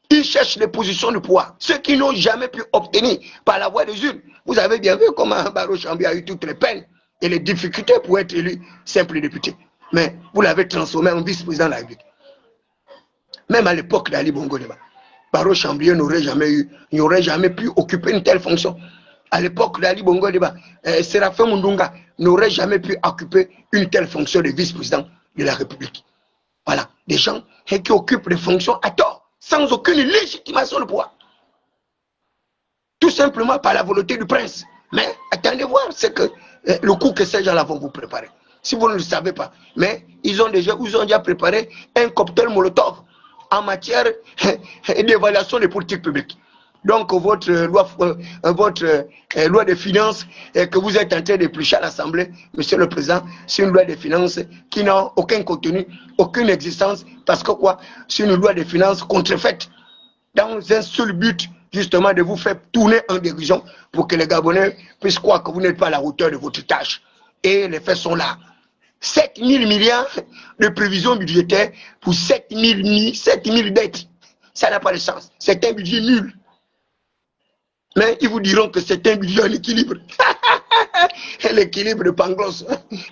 Ils cherchent les positions de pouvoir. Ceux qui n'ont jamais pu obtenir par la voie des urnes. Vous avez bien vu comment Barrow Chambi a eu toutes les peines et les difficultés pour être élu simple député. Mais vous l'avez transformé en vice-président de la République. Même à l'époque d'Ali Bongo Deba, Barrow Chambi n'aurait jamais pu occuper une telle fonction. À l'époque d'Ali Bongo Deba, Séraphin Mundunga n'aurait jamais pu occuper une telle fonction de vice-président de la République. Voilà, des gens qui occupent des fonctions à tort, sans aucune légitimation de pouvoir. Tout simplement par la volonté du prince. Mais attendez voir le coup que ces gens-là vont vous préparer. Si vous ne le savez pas. Mais ils ont déjà préparé un cocktail Molotov en matière d'évaluation des politiques publiques. Donc votre loi de finances que vous êtes en train d'éplucher à l'Assemblée, Monsieur le Président, c'est une loi de finances qui n'a aucun contenu, aucune existence, parce que quoi? C'est une loi de finances contrefaite dans un seul but, justement, de vous faire tourner en dérision pour que les Gabonais puissent croire que vous n'êtes pas à la hauteur de votre tâche. Et les faits sont là. 7 000 milliards de prévisions budgétaires pour 7 000 dettes. Ça n'a pas de sens. C'est un budget nul. Mais ils vous diront que c'est un budget en équilibre. L'équilibre de Pangloss.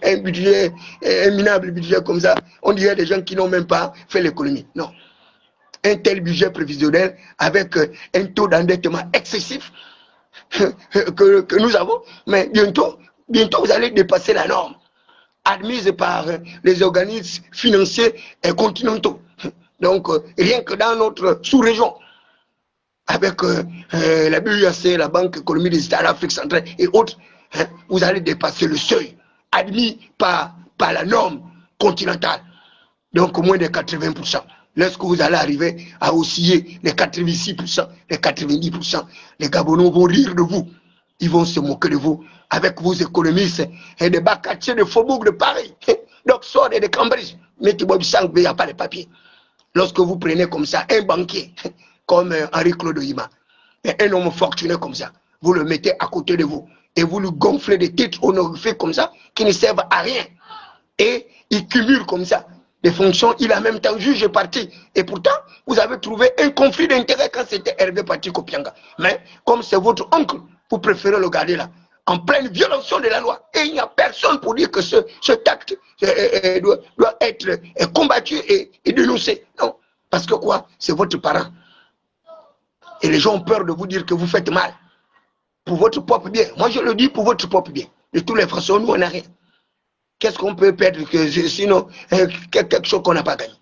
Un budget, un minable budget comme ça. On dirait des gens qui n'ont même pas fait l'économie. Non. Un tel budget prévisionnel avec un taux d'endettement excessif que nous avons. Mais bientôt, vous allez dépasser la norme admise par les organismes financiers continentaux. Donc, rien que dans notre sous-région, avec la BUAC, la Banque économique des États d'Afrique centrale et autres, vous allez dépasser le seuil admis par la norme continentale. Donc, moins de 80%. Lorsque vous allez arriver à osciller les 86%, les 90%, les Gabonais vont rire de vous. Ils vont se moquer de vous avec vos économistes et des bas quartiers de Faubourg de Paris, d'Oxford et de Cambridge. Mais il n'y a pas de papier. Lorsque vous prenez comme ça un banquier comme Henri-Claude Hima, un homme fortuné comme ça, vous le mettez à côté de vous et vous lui gonflez des titres honorifiques comme ça qui ne servent à rien. Et il cumule comme ça des fonctions, il a même temps juge parti. Et pourtant, vous avez trouvé un conflit d'intérêt quand c'était Hervé Patrick Opianga. Mais comme c'est votre oncle, vous préférez le garder là, en pleine violation de la loi. Et il n'y a personne pour dire que cet acte doit être combattu et dénoncé. Non, parce que quoi? C'est votre parent. Et les gens ont peur de vous dire que vous faites mal. Pour votre propre bien. Moi, je le dis pour votre propre bien. De toutes les façons, nous, on n'a rien. Qu'est-ce qu'on peut perdre sinon quelque chose qu'on n'a pas gagné?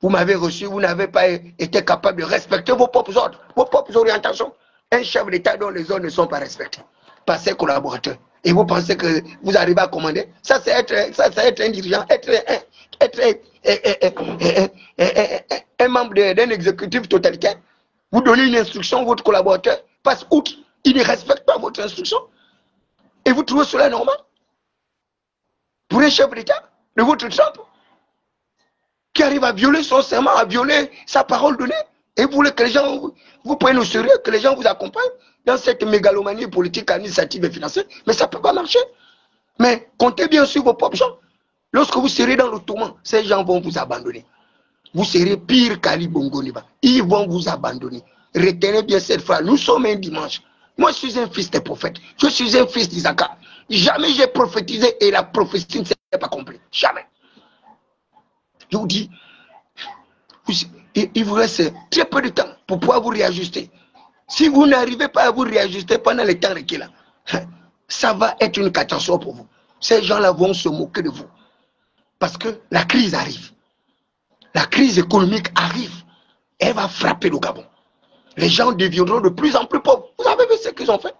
Vous m'avez reçu, vous n'avez pas été capable de respecter vos propres ordres, vos propres orientations. Un chef d'État dont les ordres ne sont pas respectés par ses collaborateurs. Et vous pensez que vous arrivez à commander? Ça, c'est être un dirigeant, être un membre d'un exécutif totalitaire. Vous donnez une instruction à votre collaborateur, passe outre, il ne respecte pas votre instruction. Et vous trouvez cela normal? Pour un chef d'État de votre Trump qui arrive à violer son serment, à violer sa parole donnée, et vous voulez que les gens vous prennent au sérieux, que les gens vous accompagnent dans cette mégalomanie politique, administrative et financière, mais ça ne peut pas marcher. Mais comptez bien sur vos propres gens. Lorsque vous serez dans le tourment, ces gens vont vous abandonner. Vous serez pire qu'Ali Bongo Deba. Ils vont vous abandonner. Retenez bien cette phrase. Nous sommes un dimanche. Moi, je suis un fils des prophètes. Je suis un fils d'Isaac. Jamais j'ai prophétisé et la prophétie ne s'est pas accomplie. Jamais. Je vous dis, il vous reste très peu de temps pour pouvoir vous réajuster. Si vous n'arrivez pas à vous réajuster pendant le temps requis là, ça va être une catastrophe pour vous. Ces gens-là vont se moquer de vous. Parce que la crise arrive. La crise économique arrive. Elle va frapper le Gabon. Les gens deviendront de plus en plus pauvres. Vous avez vu ce qu'ils ont fait?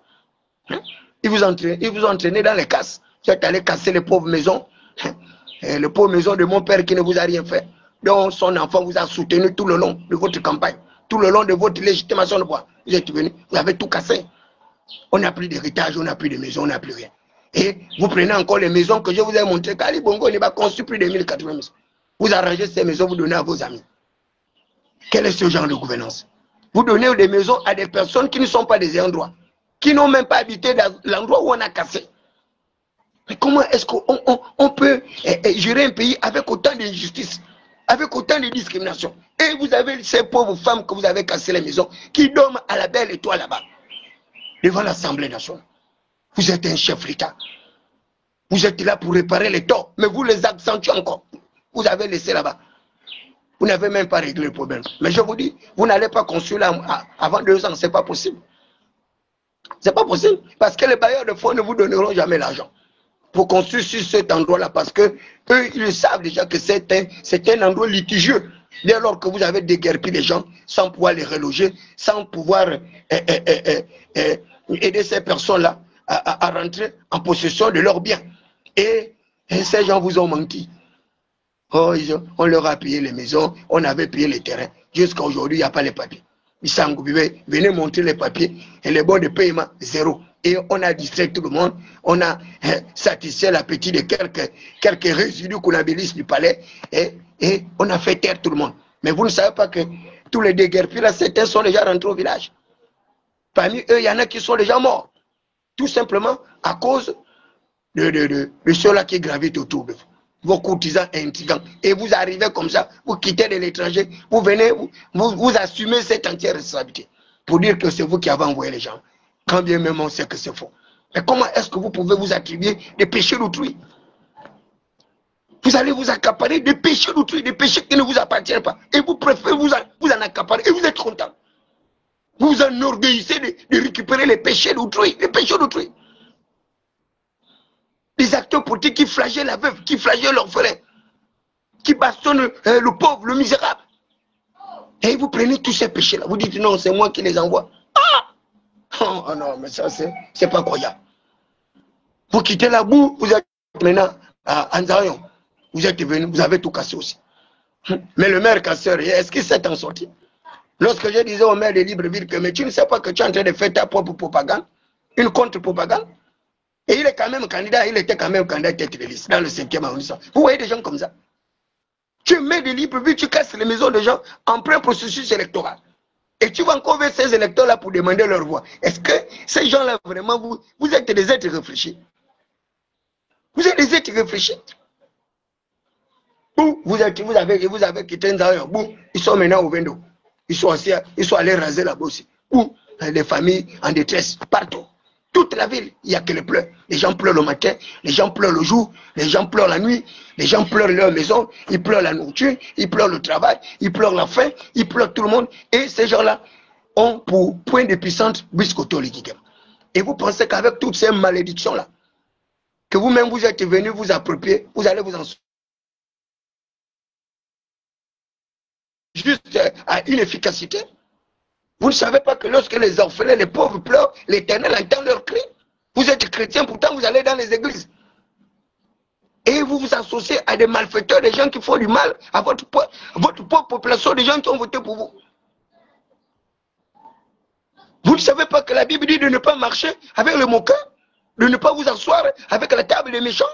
Ils vous ont entraîné dans les casses. Vous êtes allé casser les pauvres maisons. Et les pauvres maisons de mon père qui ne vous a rien fait. Donc son enfant vous a soutenu tout le long de votre campagne. Tout le long de votre légitimation de pouvoir. Vous êtes venu, vous avez tout cassé. On n'a plus d'héritage, on n'a plus de maison, on n'a plus rien. Et vous prenez encore les maisons que je vous ai montrées. Kali Bongo n'a pas construit plus de 1080 maisons. Vous arrangez ces maisons, vous donnez à vos amis. Quel est ce genre de gouvernance? Vous donnez des maisons à des personnes qui ne sont pas des ayants droit, qui n'ont même pas habité dans l'endroit où on a cassé. Mais comment est-ce qu'on peut gérer un pays avec autant d'injustice, avec autant de discrimination? Et vous avez ces pauvres femmes que vous avez cassé les maisons, qui dorment à la belle étoile là-bas, devant l'Assemblée nationale. Vous êtes un chef d'État. Vous êtes là pour réparer les torts, mais vous les accentuez encore. Vous avez laissé là-bas. Vous n'avez même pas réglé le problème. Mais je vous dis, vous n'allez pas construire là avant 2 ans, c'est pas possible. C'est pas possible, parce que les bailleurs de fonds ne vous donneront jamais l'argent pour construire sur cet endroit-là, parce que eux, ils savent déjà que c'est un endroit litigieux. Dès lors que vous avez déguerpi les gens sans pouvoir les reloger, sans pouvoir aider ces personnes-là à rentrer en possession de leurs biens. Et ces gens vous ont menti. Oh, on leur a payé les maisons, on avait payé les terrains. Jusqu'à aujourd'hui, il n'y a pas les papiers. Venez montrer les papiers et les bons de paiement, zéro. Et on a distrait tout le monde, on a satisfait l'appétit de quelques résidus qu'on a bélis du palais et on a fait taire tout le monde. Mais vous ne savez pas que tous les déguerpis là, certains sont déjà rentrés au village. Parmi eux, il y en a qui sont déjà morts. Tout simplement à cause de ceux-là qui gravitent autour de vous. Vos courtisans intrigants. Et vous arrivez comme ça, vous quittez de l'étranger, vous venez, vous assumez cette entière responsabilité pour dire que c'est vous qui avez envoyé les gens. Quand bien même on sait que c'est faux. Mais comment est-ce que vous pouvez vous attribuer des péchés d'autrui? Vous allez vous accaparer des péchés d'autrui, des péchés qui ne vous appartiennent pas. Et vous préférez vous en accaparer et vous êtes content. Vous vous enorgueillissez de récupérer les péchés d'autrui, les péchés d'autrui. Les acteurs politiques qui flagellent la veuve, qui flagellent l'orphelin, qui bastonnent le pauvre, le misérable. Et vous prenez tous ces péchés-là. Vous dites non, c'est moi qui les envoie. Oh non, mais ça, c'est pas croyable. Vous quittez la boue, vous êtes maintenant à Anzarion. Vous êtes venu, vous avez tout cassé aussi. Mais le maire casseur, est-ce qu'il s'est en sorti? Lorsque je disais au maire de Libreville que mais tu ne sais pas que tu es en train de faire ta propre propagande, une contre-propagande. Et il est quand même candidat, il était quand même candidat tête de liste dans le 5e arrondissement. Vous voyez des gens comme ça. Tu mets des Libreville, tu casses les maisons des gens en plein processus électoral. Et tu vas encore vers ces électeurs-là pour demander leur voix. Est-ce que ces gens-là, vraiment, vous êtes des êtres réfléchis? Vous êtes des êtres réfléchis? Vous avez quitté Nzaïo. Ils sont maintenant au Vendo. Ils sont allés raser là-bas aussi. Les familles en détresse, partout. Toute la ville, il n'y a que les pleurs. Les gens pleurent le matin, les gens pleurent le jour, les gens pleurent la nuit, les gens pleurent leur maison, ils pleurent la nourriture, ils pleurent le travail, ils pleurent la faim, ils pleurent tout le monde. Et ces gens-là ont pour point de puissance Biscoto Ligigem. Et vous pensez qu'avec toutes ces malédictions-là, que vous-même vous êtes venus vous approprier, vous allez vous en sortir. Juste à une efficacité. Vous ne savez pas que lorsque les orphelins, les pauvres pleurent, l'Éternel entend leurs cris. Vous êtes chrétien, pourtant vous allez dans les églises. Et vous vous associez à des malfaiteurs, des gens qui font du mal à votre pauvre population, des gens qui ont voté pour vous. Vous ne savez pas que la Bible dit de ne pas marcher avec le moqueur, de ne pas vous asseoir avec la table des méchants,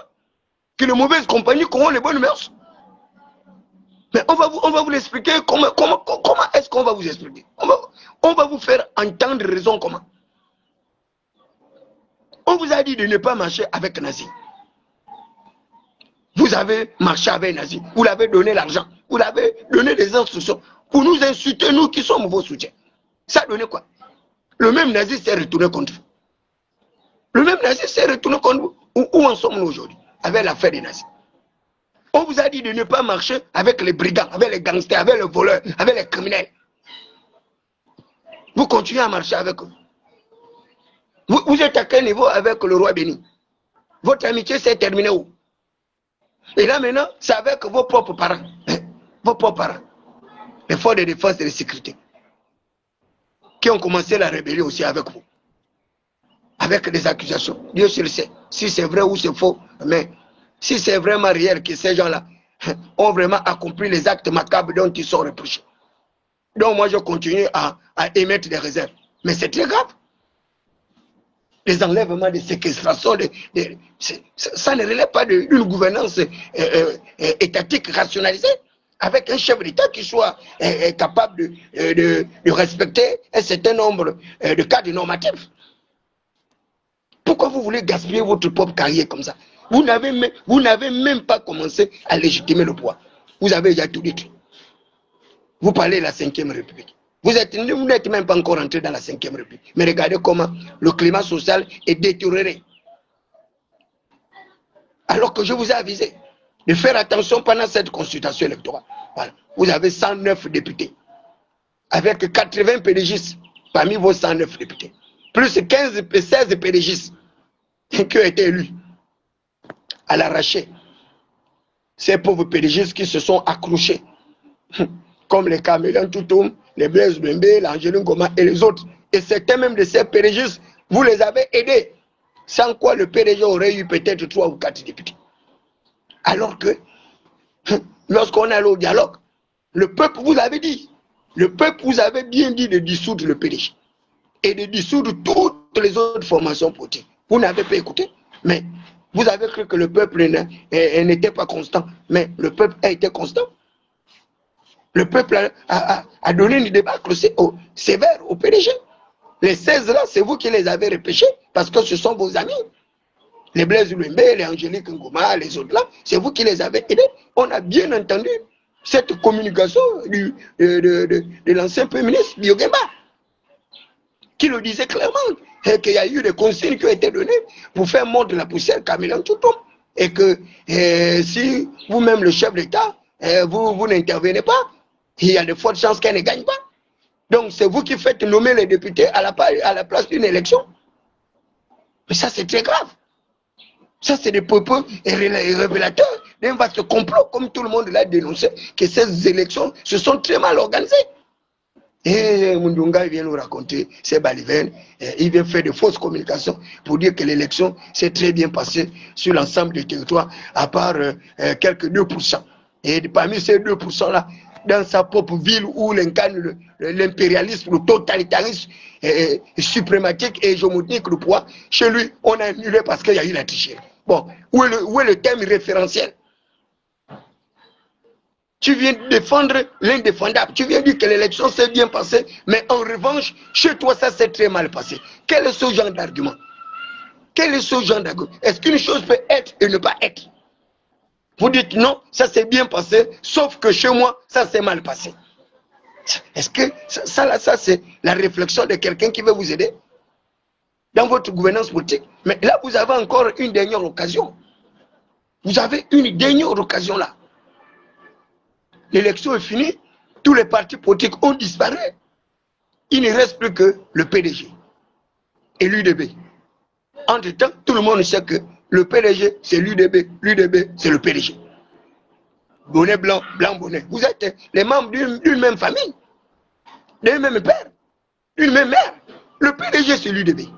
que les mauvaises compagnies corrompent les bonnes mœurs. Mais on va vous l'expliquer. Comment est-ce qu'on va vous expliquer? On va vous faire entendre raison comment. On vous a dit de ne pas marcher avec Nazi. Vous avez marché avec Nazi. Vous l'avez donné l'argent. Vous l'avez donné des instructions pour nous insulter, nous qui sommes vos soutiens. Ça a donné quoi? Le même nazi s'est retourné contre vous. Le même nazi s'est retourné contre vous. Où en sommes-nous aujourd'hui avec l'affaire des nazis? On vous a dit de ne pas marcher avec les brigands, avec les gangsters, avec les voleurs, avec les criminels. Vous continuez à marcher avec eux. Vous êtes à quel niveau avec le roi béni? Votre amitié s'est terminée où? Et là maintenant, c'est avec vos propres parents. Vos propres parents. Les forces de défense et de sécurité. Qui ont commencé la rébellion aussi avec vous. Avec des accusations. Dieu seul sait si c'est vrai ou c'est faux. Mais si c'est vraiment réel que ces gens-là ont vraiment accompli les actes macabres dont ils sont reprochés. Donc moi je continue à émettre des réserves. Mais c'est très grave. Les enlèvements, des séquestrations, ça ne relève pas d'une gouvernance étatique rationalisée, avec un chef d'État qui soit capable de respecter un certain nombre de cadres normatifs. Pourquoi vous voulez gaspiller votre propre carrière comme ça? Vous n'avez même pas commencé à légitimer le pouvoir. Vous avez déjà tout dit. Vous parlez de la 5e République. Vous n'êtes même pas encore entré dans la 5e République. Mais regardez comment le climat social est détérioré. Alors que je vous ai avisé de faire attention pendant cette consultation électorale. Voilà. Vous avez 109 députés. Avec 80 PDGistes parmi vos 109 députés. Plus 16 PDGistes qui ont été élus à l'arraché. Ces pauvres PDGistes qui se sont accrochés. Comme les Caméléons Toutoum, les Blaise Bembe, l'Angeline Goma et les autres. Et certains même de ces PDGistes, vous les avez aidés. Sans quoi le PDG aurait eu peut-être 3 ou 4 députés. Alors que, lorsqu'on est allé au dialogue, le peuple vous avait dit, le peuple vous avait bien dit de dissoudre le PDG. Et de dissoudre toutes les autres formations politiques. Vous n'avez pas écouté. Mais vous avez cru que le peuple n'était pas constant. Mais le peuple a été constant. Le peuple a donné une débâcle sévère au PDG. Les 16 là, c'est vous qui les avez repêchés parce que ce sont vos amis. Les Blaise Bembe, les Angélique Ngoma, les autres là, c'est vous qui les avez aidés. On a bien entendu cette communication de l'ancien Premier ministre Biogemba qui le disait clairement qu'il y a eu des consignes qui ont été données pour faire mordre la poussière Caméléon Toutoum. Et que si vous-même, le chef d'État, vous n'intervenez pas, il y a de fortes chances qu'elle ne gagne pas. Donc c'est vous qui faites nommer les députés à la place d'une élection. Mais ça c'est très grave. Ça c'est des propos révélateurs d'un vaste complot, comme tout le monde l'a dénoncé, que ces élections se sont très mal organisées. Et Mundunga vient nous raconter ces balivernes, il vient faire de fausses communications pour dire que l'élection s'est très bien passée sur l'ensemble du territoire, à part quelques 2%. Et parmi ces 2% là, dans sa propre ville où l'incarne l'impérialisme, le totalitarisme suprématique et hégémonique du pouvoir, chez lui, on a annulé parce qu'il y a eu la tricherie. Bon, où est le thème référentiel? Tu viens défendre l'indéfendable. Tu viens dire que l'élection s'est bien passée, mais en revanche, chez toi, ça s'est très mal passé. Quel est ce genre d'argument? Quel est ce genre d'argument? Est-ce qu'une chose peut être et ne pas être? Vous dites non, ça s'est bien passé, sauf que chez moi, ça s'est mal passé. Est-ce que ça c'est la réflexion de quelqu'un qui veut vous aider dans votre gouvernance politique? Mais là, vous avez encore une dernière occasion. Vous avez une dernière occasion là. L'élection est finie, tous les partis politiques ont disparu. Il ne reste plus que le PDG et l'UDB. Entre-temps, tout le monde sait que le PDG, c'est l'UDB, l'UDB, c'est le PDG. Bonnet blanc, blanc bonnet. Vous êtes les membres d'une même famille, d'un même père, d'une même mère. Le PDG, c'est l'UDB.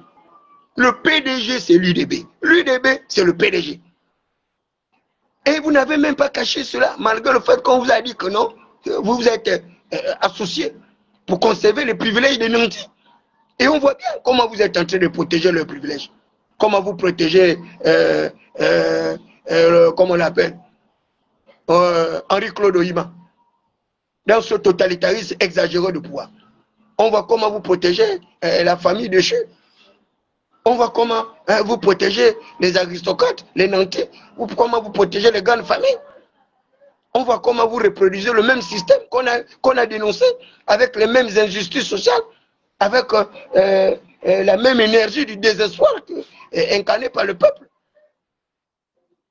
Le PDG, c'est l'UDB. L'UDB, c'est le PDG. Et vous n'avez même pas caché cela, malgré le fait qu'on vous a dit que non, vous vous êtes associés pour conserver les privilèges des nantis. Et on voit bien comment vous êtes en train de protéger leurs privilèges. Comment vous protégez, comment on l'appelle, Henri-Claude Ohima, dans ce totalitarisme exagéré de pouvoir. On voit comment vous protégez la famille de Cheux. On voit comment vous protégez les aristocrates, les nantis, comment vous protégez les grandes familles. On voit comment vous reproduisez le même système qu'on a dénoncé avec les mêmes injustices sociales. avec la même énergie du désespoir incarné par le peuple.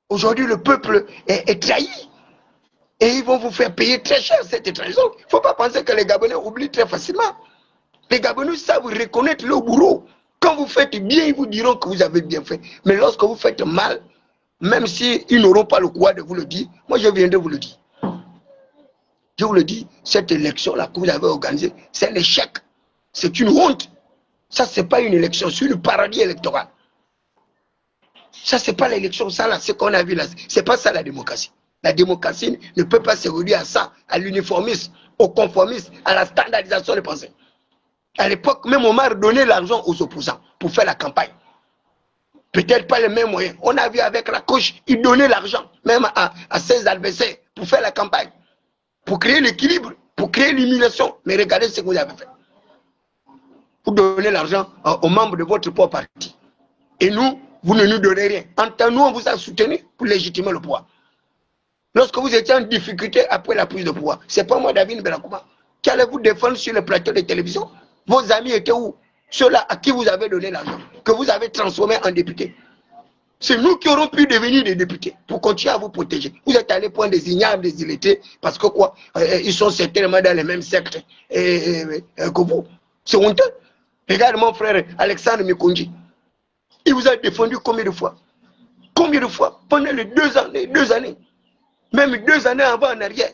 Aujourd'hui, le peuple est trahi. Et ils vont vous faire payer très cher cette trahison. Il ne faut pas penser que les Gabonais oublient très facilement. Les Gabonais savent reconnaître le bourreau. Quand vous faites bien, ils vous diront que vous avez bien fait. Mais lorsque vous faites mal, même s'ils n'auront pas le courage de vous le dire, moi je viendrai vous le dire. Je vous le dis, cette élection-là que vous avez organisée, c'est un échec. C'est une honte. Ça, ce n'est pas une élection, c'est une parodie électorale. Ça, ce n'est pas l'élection, ça, là, ce qu'on a vu là. Ce n'est pas ça la démocratie. La démocratie ne peut pas se réduire à ça, à l'uniformisme, au conformisme, à la standardisation des pensées. À l'époque, même Omar donnait l'argent aux opposants pour faire la campagne. Peut-être pas les mêmes moyens. On a vu avec la gauche, il donnait l'argent, même à ses adversaires, pour faire la campagne, pour créer l'équilibre, pour créer l'humiliation. Mais regardez ce que vous avez fait. Vous donnez l'argent aux membres de votre propre parti. Et nous, vous ne nous donnez rien. En tant que nous, on vous a soutenu pour légitimer le pouvoir. Lorsque vous étiez en difficulté après la prise de pouvoir, c'est pas moi, David Belakouma, qui allait vous défendre sur le plateau de télévision. Vos amis étaient où? Ceux-là à qui vous avez donné l'argent, que vous avez transformé en député. C'est nous qui aurons pu devenir des députés pour continuer à vous protéger. Vous êtes allés prendre des ignables, des illettrés, parce que quoi? Ils sont certainement dans les mêmes sectes que vous. C'est honteux. Regarde mon frère Alexandre Mikonji. Il vous a défendu combien de fois? Combien de fois? Pendant les 2 années. Même 2 années avant en arrière.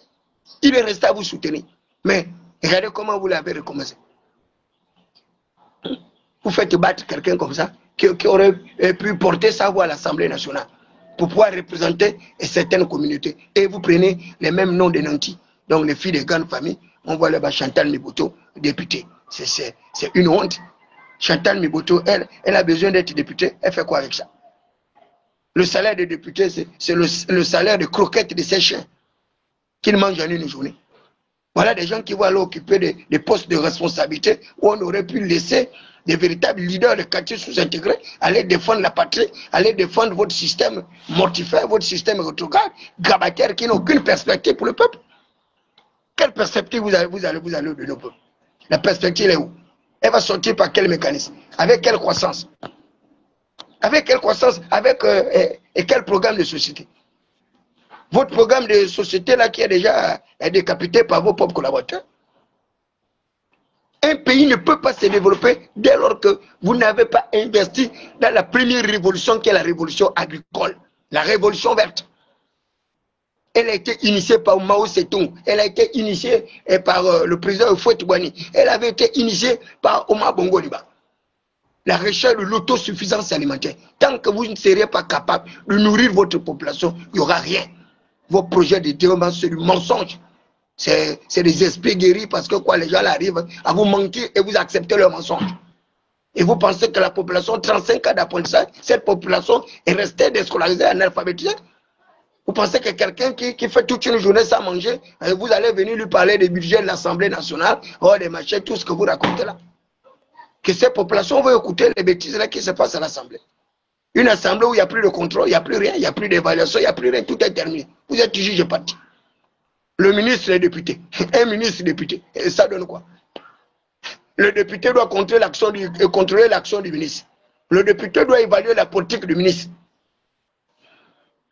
Il est resté à vous soutenir. Mais regardez comment vous l'avez recommencé. Vous faites battre quelqu'un comme ça, qui aurait pu porter sa voix à l'Assemblée nationale pour pouvoir représenter certaines communautés. Et vous prenez les mêmes noms de nantis. Donc les filles de grandes familles, on voit là-bas Chantal Miboto, députée. C'est une honte. Chantal Miboto, elle a besoin d'être députée. Elle fait quoi avec ça? Le salaire de député, c'est le salaire de croquettes de ses chiens qu'ils mangent en une journée. Voilà des gens qui vont aller occuper des postes de responsabilité où on aurait pu laisser des véritables leaders de quartier sous-intégrés aller défendre la patrie, aller défendre votre système mortifère, votre système rétrograde, grabataire qui n'a aucune perspective pour le peuple. Quelle perspective vous allez donner au peuple? La perspective est où? Elle va sortir par quel mécanisme? Avec quelle croissance? Avec quelle croissance? Avec et quel programme de société? Votre programme de société là qui est déjà décapité par vos propres collaborateurs. Un pays ne peut pas se développer dès lors que vous n'avez pas investi dans la première révolution qui est la révolution agricole, la révolution verte. Elle a été initiée par Mao Zedong, elle a été initiée par le président Houphouët-Boigny, elle avait été initiée par Omar Bongo Ondimba. La recherche de l'autosuffisance alimentaire. Tant que vous ne serez pas capable de nourrir votre population, il n'y aura rien. Vos projets de développement, c'est du mensonge. C'est des esprits guéris parce que quoi, les gens arrivent à vous mentir et vous acceptez leur mensonge. Et vous pensez que la population, 35 ans d'apprentissage, cette population est restée déscolarisée, analphabétisée? Vous pensez que quelqu'un qui fait toute une journée sans manger, vous allez venir lui parler des budgets de l'Assemblée nationale, des machins, tout ce que vous racontez là? Que cette population va écouter les bêtises là qui se passent à l'Assemblée. Une assemblée où il n'y a plus de contrôle, il n'y a plus rien, il n'y a plus d'évaluation, il n'y a plus rien, tout est terminé. Vous êtes juge parti. Le ministre est député. Un ministre député. Et ça donne quoi? Le député doit contrôler l'action du ministre. Le député doit évaluer la politique du ministre.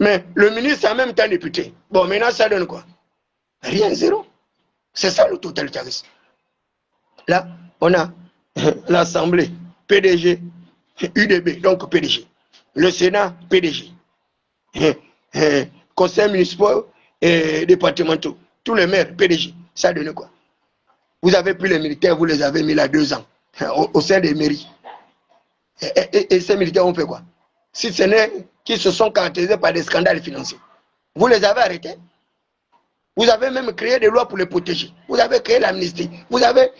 Mais le ministre est en même temps député. Bon, maintenant ça donne quoi? Rien, zéro. C'est ça le totalitarisme. Là, on a l'Assemblée, PDG, UDB, donc PDG. Le Sénat, PDG. Conseil municipal et départementaux. Tous les maires, PDG. Ça donne quoi? Vous avez pris les militaires, vous les avez mis là 2 ans au sein des mairies. Et ces militaires ont fait quoi? Si ce n'est qu'ils se sont caractérisés par des scandales financiers. Vous les avez arrêtés. Vous avez même créé des lois pour les protéger. Vous avez créé l'amnistie. Vous avez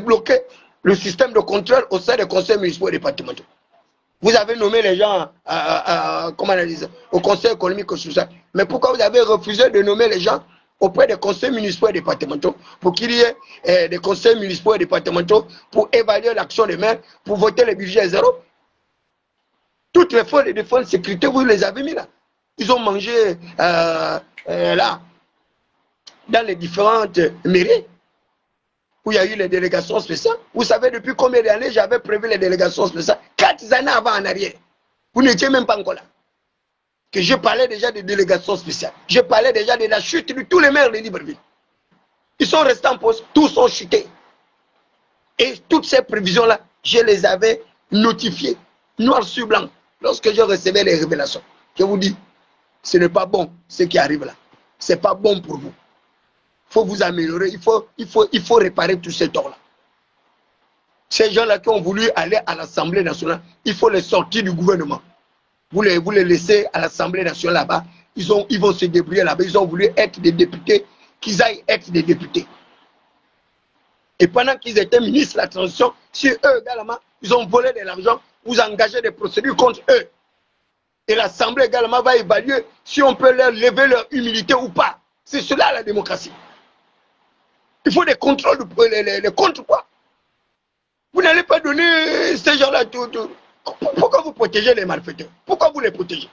bloqué le système de contrôle au sein des conseils municipaux et départementaux. Vous avez nommé les gens comment on dit ça, au conseil économique et social. Mais pourquoi vous avez refusé de nommer les gens auprès des conseils municipaux et départementaux pour qu'il y ait des conseils municipaux et départementaux pour évaluer l'action des maires, pour voter les budgets zéro? Toutes les forces de défense de sécurité, vous les avez mis là. Ils ont mangé là, dans les différentes mairies. où il y a eu les délégations spéciales. Vous savez depuis combien d'années j'avais prévu les délégations spéciales? 4 années avant en arrière. Vous n'étiez même pas encore là. Que je parlais déjà des délégations spéciales. Je parlais déjà de la chute de tous les maires de Libreville. Ils sont restés en poste, tous ont chuté. Et toutes ces prévisions-là, je les avais notifiées, noir sur blanc, lorsque je recevais les révélations. Je vous dis, ce n'est pas bon ce qui arrive là. Ce n'est pas bon pour vous. Il faut vous améliorer, il faut réparer tous ces torts-là. Ces gens-là qui ont voulu aller à l'Assemblée nationale, il faut les sortir du gouvernement. Vous les laissez à l'Assemblée nationale là-bas, ils vont se débrouiller là-bas, ils ont voulu être des députés, qu'ils aillent être des députés. Et pendant qu'ils étaient ministres de la transition, si eux également, ils ont volé de l'argent, vous engagez des procédures contre eux. Et l'Assemblée également va évaluer si on peut leur lever leur humilité ou pas. C'est cela la démocratie. Il faut des contrôles, les contre quoi. Vous n'allez pas donner ces gens-là tout. Pourquoi vous protégez les malfaiteurs? Pourquoi vous les protégez?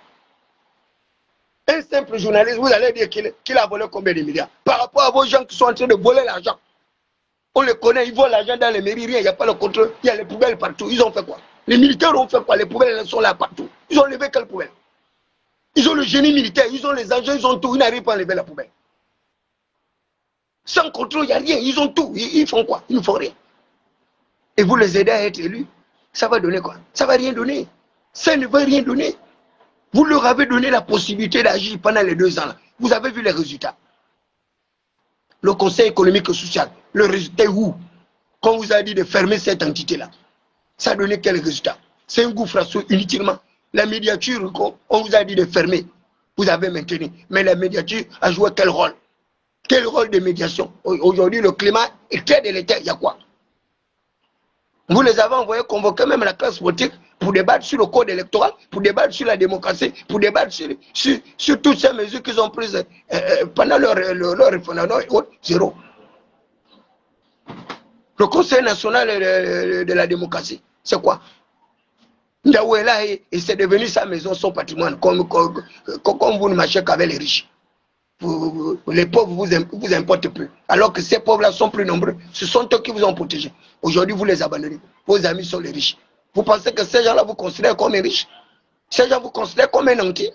Un simple journaliste, vous allez dire qu'il a volé combien de milliards? Par rapport à vos gens qui sont en train de voler l'argent. On les connaît, ils volent l'argent dans les mairies, rien, il n'y a pas le contrôle, il y a les poubelles partout. Ils ont fait quoi? Les militaires ont fait quoi? Les poubelles sont là partout. Ils ont levé quelle poubelle? Ils ont le génie militaire, ils ont les agents, ils ont tout, ils n'arrivent pas à lever la poubelle. Sans contrôle, il n'y a rien, ils ont tout. Ils font quoi? Ils ne font rien. Et vous les aidez à être élus, ça va donner quoi? Ça ne va rien donner. Ça ne va rien donner. Vous leur avez donné la possibilité d'agir pendant les 2 ans. Là. Vous avez vu les résultats. Le Conseil économique et social, le résultat est où? Quand on vous a dit de fermer cette entité-là, ça a donné quel résultat? C'est un gouffre à sous inutilement. La médiature, on vous a dit de fermer, vous avez maintenu. Mais la médiature a joué quel rôle? Quel rôle de médiation? Aujourd'hui, le climat est très délétère. Il y a quoi? Vous les avez envoyés convoquer même la classe politique pour débattre sur le code électoral, pour débattre sur la démocratie, pour débattre sur toutes ces mesures qu'ils ont prises pendant leur référendum et autres. Zéro. Le Conseil national de la démocratie, c'est quoi? Ndaou est là et c'est devenu sa maison, son patrimoine, comme vous ne marchez qu'avec les riches. Les pauvres vous importent plus. Alors que ces pauvres-là sont plus nombreux. Ce sont eux qui vous ont protégé. Aujourd'hui, vous les abandonnez. Vos amis sont les riches. Vous pensez que ces gens-là vous considèrent comme un riche? Ces gens vous considèrent comme un entier?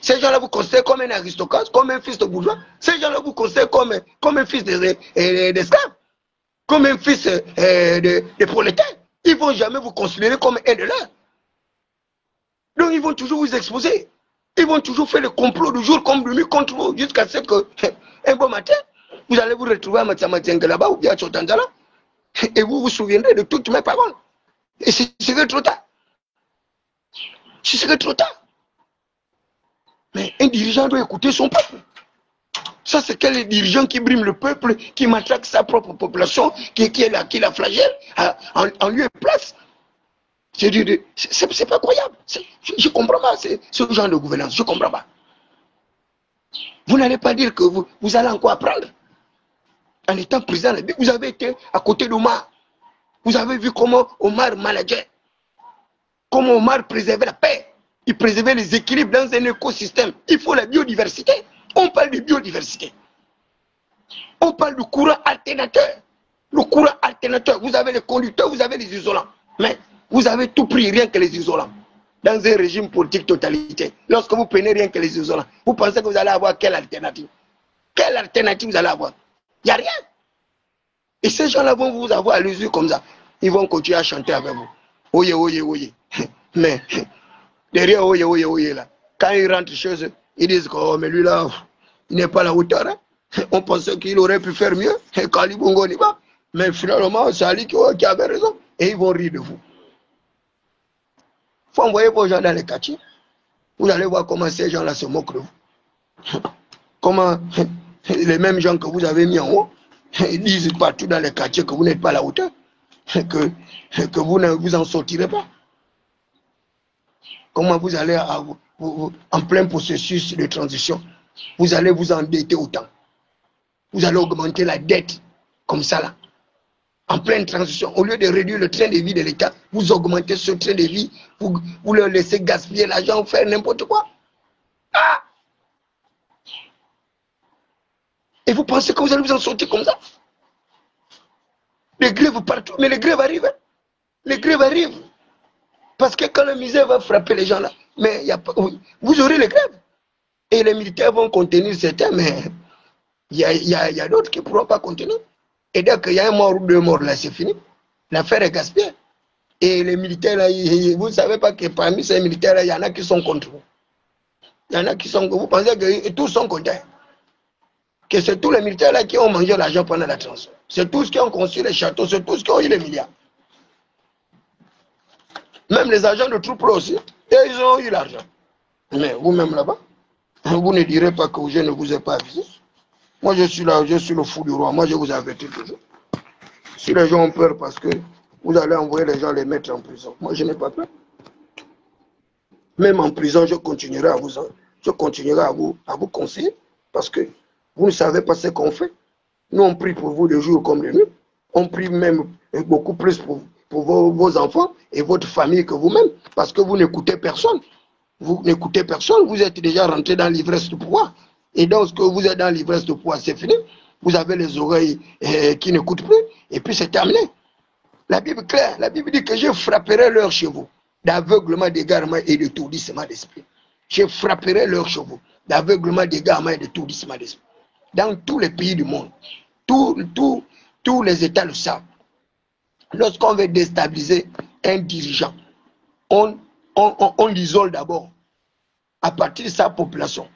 Ces gens-là vous considèrent comme un aristocrate, comme un fils de bourgeois? Ces gens-là vous considèrent comme un fils d'esclave? Comme un fils de prolétaire? Ils ne vont jamais vous considérer comme un de leurs. Donc ils vont toujours vous exposer. Ils vont toujours faire le complot du jour comme de nuit contre vous, jusqu'à ce que, un bon matin, vous allez vous retrouver à Mathiamatiengue là-bas ou bien à Chotandala, et vous vous souviendrez de toutes mes paroles. Et ce serait trop tard. Ce serait trop tard. Mais un dirigeant doit écouter son peuple. Ça, c'est quel dirigeant qui brime le peuple, qui matraque sa propre population, qui la flagelle en lieu et place. C'est pas croyable. Je ne comprends pas ce genre de gouvernance. Je ne comprends pas. Vous n'allez pas dire que vous allez encore apprendre. En étant président, vous avez été à côté d'Omar. Vous avez vu comment Omar manageait. Comment Omar préservait la paix. Il préservait les équilibres dans un écosystème. Il faut la biodiversité. On parle de biodiversité. On parle du courant alternateur. Le courant alternateur. Vous avez les conducteurs, vous avez les isolants. Mais vous avez tout pris, rien que les isolants. Dans un régime politique totalité. Lorsque vous prenez rien que les isolants, vous pensez que vous allez avoir quelle alternative? Quelle alternative vous allez avoir? Il n'y a rien. Et ces gens-là vont vous avoir à l'usure comme ça. Ils vont continuer à chanter avec vous. Oye, oye, oye. Mais derrière oye, oye, oye là, quand ils rentrent chez eux, ils disent que oh, mais lui là, il n'est pas à la hauteur. Hein? On pensait qu'il aurait pu faire mieux. Kalibongo n'y va. Mais finalement, c'est Ali qui avait raison. Et ils vont rire de vous. Il faut envoyer vos gens dans les quartiers. Vous allez voir comment ces gens-là se moquent de vous. Comment les mêmes gens que vous avez mis en haut, ils disent partout dans les quartiers que vous n'êtes pas à la hauteur. Que vous ne vous en sortirez pas. Comment vous allez, en plein processus de transition, vous allez vous endetter autant. Vous allez augmenter la dette comme ça là. En pleine transition, au lieu de réduire le train de vie de l'État, vous augmentez ce train de vie, vous leur laissez gaspiller l'argent, faire n'importe quoi. Ah! Et vous pensez que vous allez vous en sortir comme ça? Les grèves partout, mais les grèves arrivent. Hein. Les grèves arrivent. Parce que quand la misère va frapper les gens là, mais y a pas, vous aurez les grèves. Et les militaires vont contenir certains, mais il y a d'autres qui ne pourront pas contenir. Et dès qu'il y a un mort ou deux morts là, c'est fini. L'affaire est gaspillée. Et les militaires là, vous ne savez pas que parmi ces militaires là, il y en a qui sont contre vous. Il y en a qui sont. Vous pensez que tous sont contents. Que c'est tous les militaires là qui ont mangé l'argent pendant la transition. C'est tous qui ont construit les châteaux, c'est tous qui ont eu les milliards. Même les agents de troupes aussi, et ils ont eu l'argent. Mais vous-même là-bas, vous ne direz pas que je ne vous ai pas avisé. Moi je suis là, je suis le fou du roi, moi je vous avertis toujours. Si les gens ont peur parce que vous allez envoyer les gens les mettre en prison, moi je n'ai pas peur. Même en prison, je continuerai à vous conseiller parce que vous ne savez pas ce qu'on fait. Nous on prie pour vous de jour comme de nuit. On prie même beaucoup plus pour vos enfants et votre famille que vous-même parce que vous n'écoutez personne. Vous n'écoutez personne, vous êtes déjà rentré dans l'ivresse du pouvoir. Et donc, que vous êtes dans l'ivresse du pouvoir, c'est fini. Vous avez les oreilles qui n'écoutent plus, et puis c'est terminé. La Bible claire, la Bible dit que je frapperai leurs chevaux d'aveuglement, d'égarement et de tourdissement d'esprit. Je frapperai leurs chevaux d'aveuglement, d'égarement et de tourdissement d'esprit. Dans tous les pays du monde, tous les États le savent. Lorsqu'on veut déstabiliser un dirigeant, on l'isole d'abord à partir de sa population.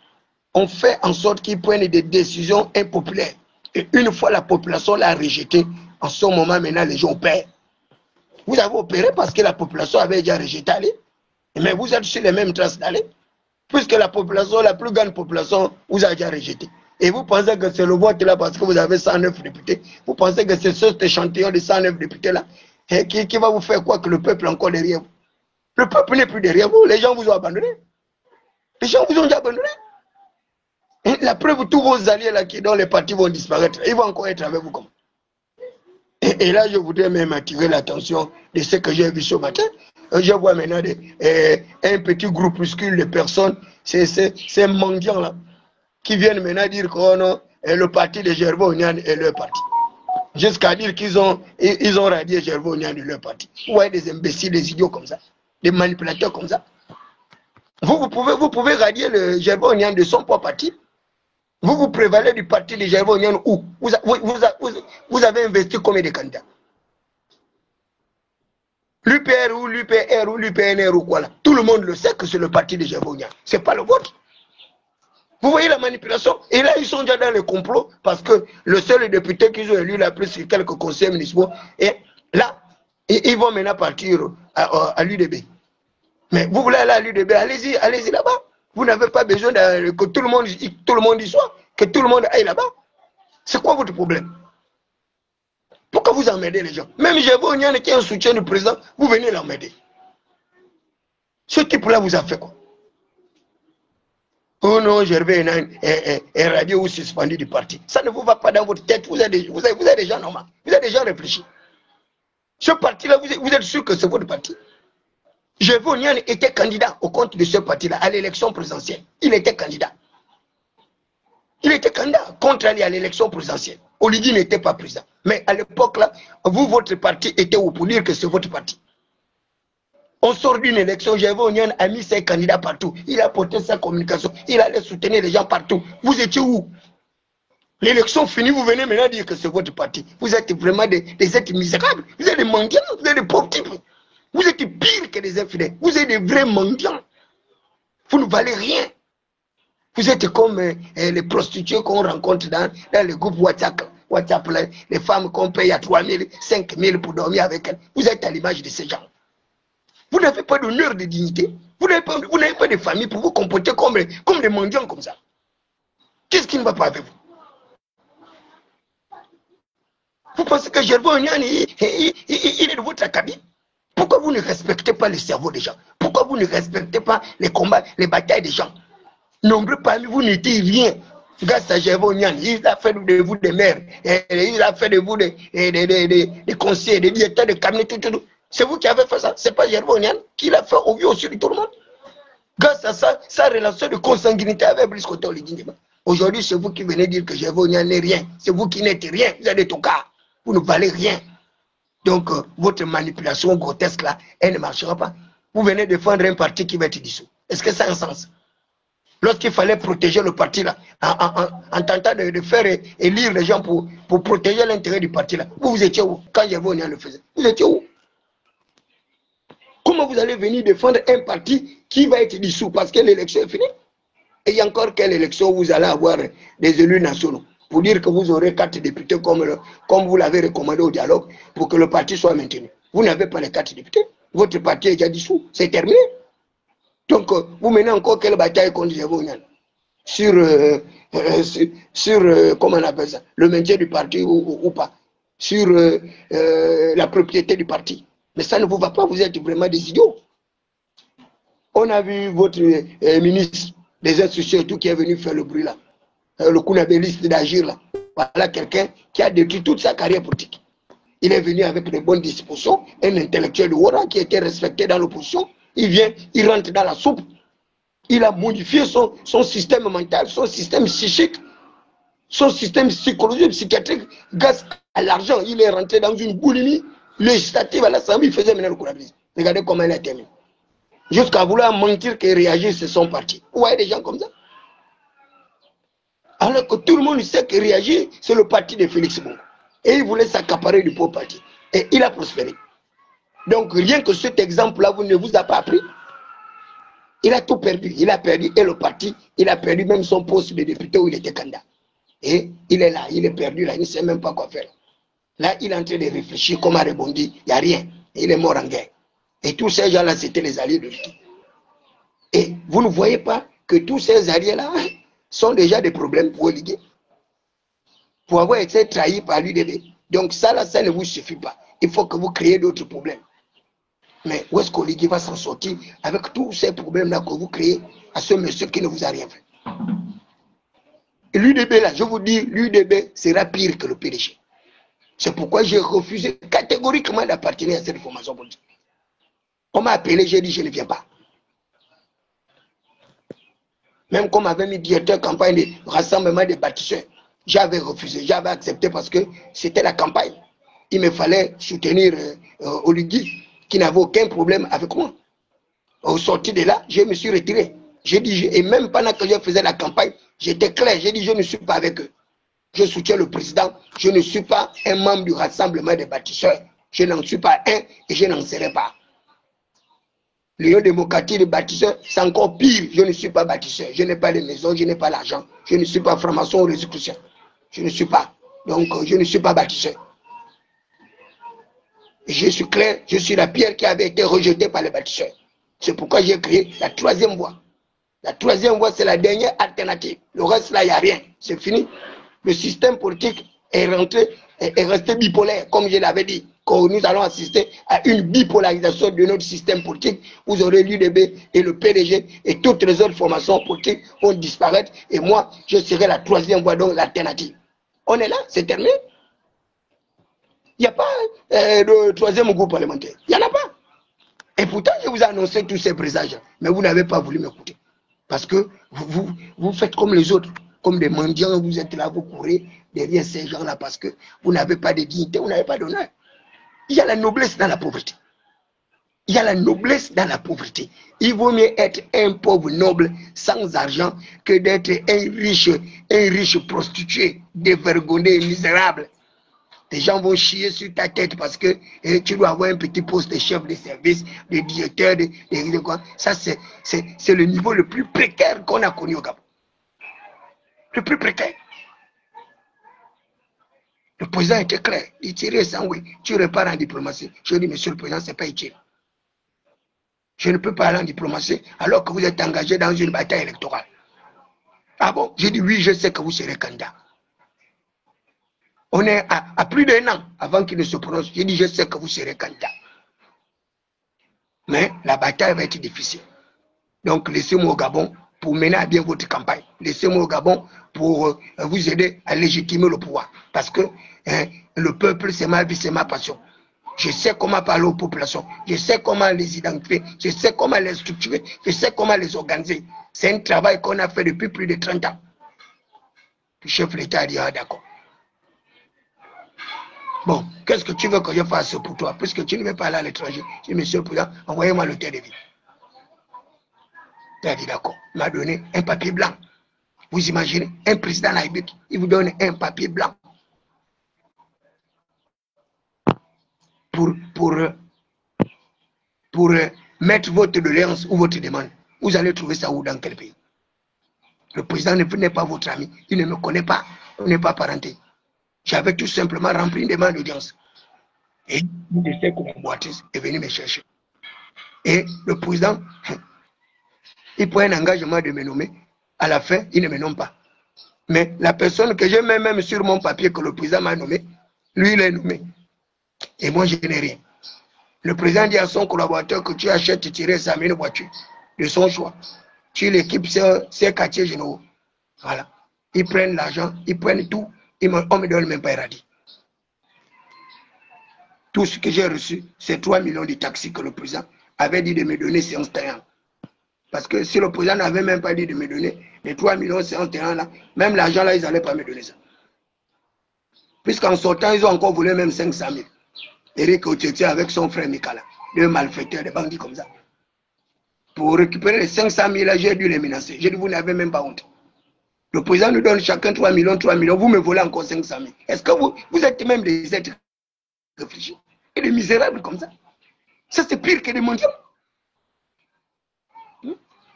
On fait en sorte qu'il prenne des décisions impopulaires. Et une fois la population l'a rejeté, en ce moment maintenant les gens opèrent. Vous avez opéré parce que la population avait déjà rejeté aller. Mais vous êtes sur les mêmes traces d'aller. Puisque la population, la plus grande population, vous a déjà rejeté. Et vous pensez que c'est le vote là parce que vous avez 109 députés. Vous pensez que c'est cet échantillon de 109 députés là qui va vous faire quoi que le peuple est encore derrière vous. Le peuple n'est plus derrière vous. Les gens vous ont abandonné. Les gens vous ont déjà abandonné. Et la preuve, tous vos alliés là qui dans les partis vont disparaître. Ils vont encore être avec vous comme. Et là, je voudrais même attirer l'attention de ce que j'ai vu ce matin. Je vois maintenant un petit groupuscule de personnes, ces mendiants là, qui viennent maintenant dire que oh non, le parti de Gervais Onian est leur parti. Jusqu'à dire qu'ils ont radié Gervais Onian de leur parti. Vous voyez des imbéciles, des idiots comme ça, des manipulateurs comme ça. Vous pouvez radier le Gervais Onian de son propre parti. Vous prévalez du parti de Gervais Onian où vous avez investi combien de candidats? L'UPR ou l'UPR ou l'UPNR ou quoi là. Tout le monde le sait que c'est le parti de Gervais Onian. Ce n'est pas le vôtre. Vous voyez la manipulation? Et là, ils sont déjà dans le complot parce que le seul député qu'ils ont élu là, plus c'est quelques conseils municipaux. Et là, ils vont maintenant partir à l'UDB. Mais vous voulez aller à l'UDB, allez-y là-bas. Vous n'avez pas besoin que tout le monde y soit, que tout le monde aille là-bas. C'est quoi votre problème? Pourquoi vous emmerdez les gens? Même Gervais Onian qui est un soutien du président, vous venez l'emmerder. Ce type-là vous a fait quoi? Oh non, Gervais Onian est radié ou suspendu du parti. Ça ne vous va pas dans votre tête. Vous êtes des gens normaux. Vous êtes des gens réfléchis. Ce parti-là, vous êtes sûr que c'est votre parti? Gervais Onian était candidat au compte de ce parti-là à l'élection présidentielle. Il était candidat. Il était candidat contre aller à l'élection présidentielle. Oligui n'était pas président. Mais à l'époque là, vous, votre parti était où pour dire que c'est votre parti? On sort d'une élection, Gervais Onian a mis ses candidats partout. Il a porté sa communication. Il allait soutenir les gens partout. Vous étiez où? L'élection finie, vous venez maintenant dire que c'est votre parti. Vous êtes vraiment des êtres misérables. Vous êtes des mendiants, vous êtes des pauvres types. Vous êtes pire que des infidèles. Vous êtes des vrais mendiants. Vous ne valez rien. Vous êtes comme les prostituées qu'on rencontre dans les groupes WhatsApp là, les femmes qu'on paye à 3 000, 5 000 pour dormir avec elles. Vous êtes à l'image de ces gens. Vous n'avez pas d'honneur, de dignité. Vous n'avez pas de famille pour vous comporter comme des mendiants comme ça. Qu'est-ce qui ne va pas avec vous? Vous pensez que Gervais Onian, il est de votre acabit? Pourquoi vous ne respectez pas le cerveau des gens? Pourquoi vous ne respectez pas les combats, les batailles des gens? Nombreux parmi vous n'étiez rien. Grâce à Gervais Onian, il a fait de vous des maires, il a fait de vous des conseillers, des directeurs de cabinet, tout. C'est vous qui avez fait ça. C'est pas Gervais Onian qui l'a fait au vu aussi de tout le monde. Grâce à ça, sa relation de consanguinité avec Brice Koto Oligui. Aujourd'hui, c'est vous qui venez dire que Gervais Onian n'est rien. C'est vous qui n'êtes rien. Vous êtes des tocards. Vous ne valez rien. Donc, votre manipulation grotesque là, elle ne marchera pas. Vous venez défendre un parti qui va être dissous. Est-ce que ça a un sens? Lorsqu'il fallait protéger le parti là, en tentant de faire élire les gens pour protéger l'intérêt du parti là, vous étiez où? Quand Yavonian le faisait, vous étiez où? Comment vous allez venir défendre un parti qui va être dissous parce que l'élection est finie? Et il y a encore quelle élection vous allez avoir des élus nationaux pour dire que vous aurez 4 députés comme vous l'avez recommandé au dialogue pour que le parti soit maintenu? Vous n'avez pas les 4 députés. Votre parti est déjà dissous. C'est terminé. Donc, vous menez encore quelle bataille contre Yavonian sur, comment on appelle ça, le maintien du parti ou pas, sur la propriété du parti. Mais ça ne vous va pas, vous êtes vraiment des idiots. On a vu votre ministre des institutions et tout qui est venu faire le bruit là, le counabéliste d'agir là. Voilà quelqu'un qui a détruit toute sa carrière politique. Il est venu avec de bonnes dispositions, un intellectuel de Ouara qui était respecté dans l'opposition. Il vient, il rentre dans la soupe. Il a modifié son système mental, son système psychique, son système psychologique, psychiatrique, grâce à l'argent. Il est rentré dans une boulimie législative à l'Assemblée, il faisait mener le courabilisme. Regardez comment il a terminé. Jusqu'à vouloir mentir que réagir, c'est son parti. Vous voyez des gens comme ça? Alors que tout le monde sait que réagir, c'est le parti de Félix Bongo. Et il voulait s'accaparer du pauvre parti. Et il a prospéré. Donc rien que cet exemple-là, vous ne vous a pas appris. Il a tout perdu. Il a perdu et le parti, il a perdu même son poste de député où il était candidat. Et il est là, il est perdu là, il ne sait même pas quoi faire. Là, il est en train de réfléchir comment rebondir. Il n'y a rien. Il est mort en guerre. Et tous ces gens-là, c'était les alliés de lui. Et vous ne voyez pas que tous ces alliés-là sont déjà des problèmes pour Oligué. Pour avoir été trahi par l'UDB. Donc ça, là, ça ne vous suffit pas. Il faut que vous créez d'autres problèmes. Mais où est-ce qu'Oligué va s'en sortir avec tous ces problèmes-là que vous créez à ce monsieur qui ne vous a rien fait? Et l'UDB, là, je vous dis, l'UDB sera pire que le PDG. C'est pourquoi j'ai refusé catégoriquement d'appartenir à cette formation politique. On m'a appelé, j'ai dit je ne viens pas. Même comme avait mis directeur campagne de rassemblement des bâtisseurs, j'avais refusé, j'avais accepté parce que c'était la campagne. Il me fallait soutenir Oligui qui n'avait aucun problème avec moi. Au sorti de là, je me suis retiré. J'ai dit, et même pendant que je faisais la campagne, j'étais clair, j'ai dit je ne suis pas avec eux. Je soutiens le président, je ne suis pas un membre du rassemblement des bâtisseurs. Je n'en suis pas un et je n'en serai pas. L'Union démocratique des bâtisseurs, c'est encore pire. Je ne suis pas bâtisseur. Je n'ai pas de maison, je n'ai pas l'argent. Je ne suis pas franc-maçon ou résolution. Je ne suis pas. Donc, je ne suis pas bâtisseur. Et je suis clair, je suis la pierre qui avait été rejetée par les bâtisseurs. C'est pourquoi j'ai créé la troisième voie. La troisième voie, c'est la dernière alternative. Le reste, là, il n'y a rien. C'est fini. Le système politique est resté bipolaire, comme je l'avais dit. Quand nous allons assister à une bipolarisation de notre système politique, vous aurez l'UDB et le PDG et toutes les autres formations politiques vont disparaître. Et moi, je serai la troisième voie, donc l'alternative. On est là, c'est terminé. Il n'y a pas de troisième groupe parlementaire. Il n'y en a pas. Et pourtant, je vous ai annoncé tous ces présages, mais vous n'avez pas voulu m'écouter. Parce que vous faites comme les autres, comme des mendiants, vous êtes là, vous courez derrière ces gens-là parce que vous n'avez pas de dignité, vous n'avez pas d'honneur. Il y a la noblesse dans la pauvreté. Il y a la noblesse dans la pauvreté. Il vaut mieux être un pauvre noble sans argent que d'être un riche prostitué, dévergonné, misérable. Les gens vont chier sur ta tête parce que tu dois avoir un petit poste de chef de service, de directeur, de quoi. Ça, c'est le niveau le plus précaire qu'on a connu au Gabon. Le plus précaire. Le président était clair. Il tirait sans oui. Tu repars en diplomatie. Je dis, monsieur le président, ce n'est pas utile. Je ne peux pas aller en diplomatie alors que vous êtes engagé dans une bataille électorale. Ah bon? J'ai dit, oui, je sais que vous serez candidat. On est à plus d'un an avant qu'il ne se prononce. J'ai dit, je sais que vous serez candidat. Mais la bataille va être difficile. Donc, laissez-moi au Gabon pour mener à bien votre campagne. Laissez-moi au Gabon pour vous aider à légitimer le pouvoir. Parce que le peuple, c'est ma vie, c'est ma passion. Je sais comment parler aux populations. Je sais comment les identifier. Je sais comment les structurer. Je sais comment les organiser. C'est un travail qu'on a fait depuis plus de 30 ans. Le chef de l'État a dit, ah d'accord. Bon, qu'est-ce que tu veux que je fasse pour toi? Puisque tu ne veux pas aller à l'étranger. Je dis, monsieur le président, envoyez-moi le de vie. Il a dit d'accord. Il m'a donné un papier blanc. Vous imaginez, un président laïque, il vous donne un papier blanc pour mettre votre doléance ou votre demande. Vous allez trouver ça où, dans quel pays? Le président n'est pas votre ami, il ne me connaît pas, on n'est pas parenté. J'avais tout simplement rempli une demande d'audience. Et une de ses collaboratrices est venue me chercher. Et le président, il prend un engagement de me nommer. À la fin, il ne me nomme pas. Mais la personne que j'ai même sur mon papier que le président m'a nommé, lui, il est nommé. Et moi, je n'ai rien. Le président dit à son collaborateur que tu achètes tirer sa une voiture de son choix. Tu l'équipes ses quartiers généraux. Voilà. Ils prennent l'argent, ils prennent tout. On ne me donne même pas un radis. Tout ce que j'ai reçu, c'est 3 millions de taxis que le président avait dit de me donner séance terrain. Parce que si le président n'avait même pas dit de me donner les 3 millions séance terrain là, même l'argent là, ils n'allaient pas me donner ça. Puisqu'en sortant, ils ont encore volé même 500 000. Eric Otieti avec son frère Mikala, deux malfaiteurs, des bandits comme ça. Pour récupérer les 500 000 là, j'ai dû les menacer. J'ai dit, vous n'avez même pas honte. Le président nous donne chacun 3 millions, vous me volez encore 500 000. Est-ce que vous êtes même des êtres réfléchis et des misérables comme ça? Ça, c'est pire que des mendiants.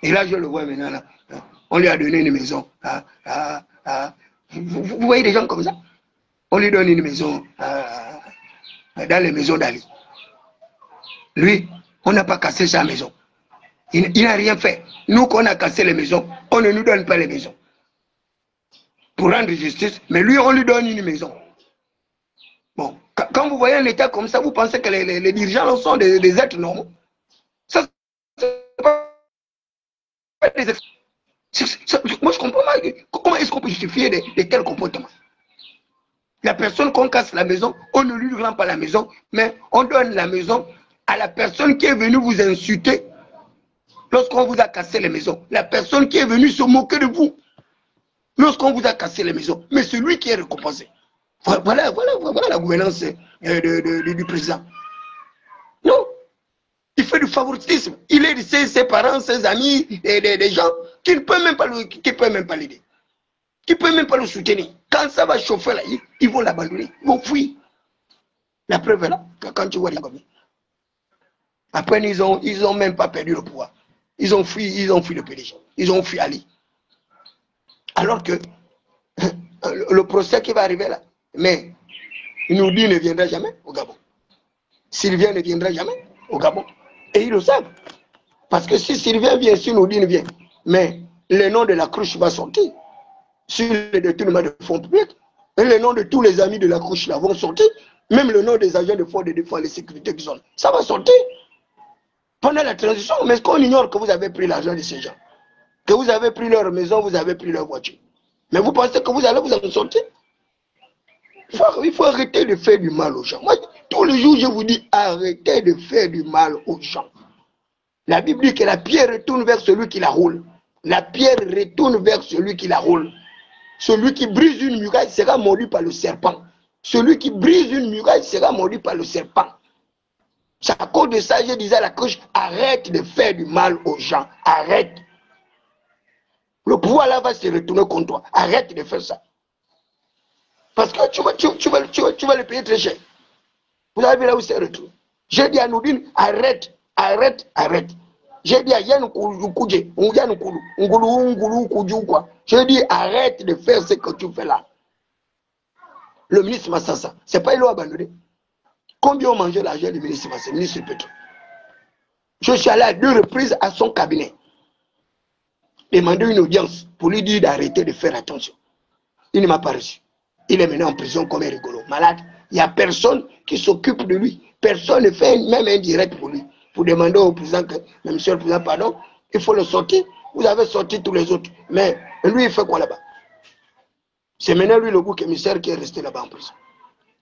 Et là, je le vois maintenant, là. On lui a donné une maison. Vous voyez des gens comme ça? On lui donne une maison dans les maisons d'Ali. Lui, on n'a pas cassé sa maison. Il n'a rien fait. Nous, qu'on a cassé les maisons, on ne nous donne pas les maisons. Pour rendre justice, mais lui, on lui donne une maison. Bon, quand vous voyez un État comme ça, vous pensez que les dirigeants sont des êtres normaux. Ça, c'est pas des moi, je comprends mal. Comment est-ce qu'on peut justifier de tels comportements? La personne qu'on casse la maison, on ne lui rend pas la maison, mais on donne la maison à la personne qui est venue vous insulter lorsqu'on vous a cassé les maisons. La personne qui est venue se moquer de vous lorsqu'on vous a cassé les maisons. Mais c'est lui qui est récompensé. Voilà la gouvernance du président. Non. Il fait du favoritisme. Il aide ses parents, ses amis, des gens qui ne peuvent même pas l'aider. Qui ne peuvent même pas le soutenir. Quand ça va chauffer là, ils vont l'abandonner. Ils vont fuir. La preuve est là, quand tu vois les comme après, ils ont même pas perdu le pouvoir. Ils ont fui le PDG. Ils ont fui Ali. Alors que le procès qui va arriver là, mais Noudi ne viendra jamais au Gabon. Sylvien ne viendra jamais au Gabon. Et ils le savent. Parce que si Sylvien vient, si Noudi vient, mais le nom de la cruche va sortir sur le détournement de fonds publics. Et le nom de tous les amis de la cruche là vont sortir. Même le nom des agents de force de défense et de sécurité qui sont. Ça va sortir. Pendant la transition, mais est-ce qu'on ignore que vous avez pris l'argent de ces gens? Que vous avez pris leur maison, vous avez pris leur voiture. Mais vous pensez que vous allez vous en sortir? Il faut arrêter de faire du mal aux gens. Moi, tous les jours, je vous dis, arrêtez de faire du mal aux gens. La Bible dit que la pierre retourne vers celui qui la roule. La pierre retourne vers celui qui la roule. Celui qui brise une muraille sera mordu par le serpent. Celui qui brise une muraille sera mordu par le serpent. C'est à cause de ça, je disais à la cruche, arrête de faire du mal aux gens. Arrête. Le pouvoir là va se retourner contre toi. Arrête de faire ça. Parce que tu vas le payer très cher. Vous avez vu là où c'est retourné. J'ai dit à Noudine, arrête. J'ai dit à Yann Koudje, j'ai dit arrête de faire ce que tu fais là. Le ministre Massassa, c'est pas il l'a abandonné. Combien ont mangé l'argent du ministre Massassa, le ministre Petro? Je suis allé à 2 reprises à son cabinet. Demander une audience pour lui dire d'arrêter de faire attention. Il ne m'a pas reçu. Il est maintenant en prison comme un rigolo, malade. Il n'y a personne qui s'occupe de lui. Personne ne fait même un direct pour lui. Pour demander au président que, monsieur le président, pardon, il faut le sortir. Vous avez sorti tous les autres. Mais lui, il fait quoi là-bas? C'est maintenant lui le bouc émissaire qui est resté là-bas en prison.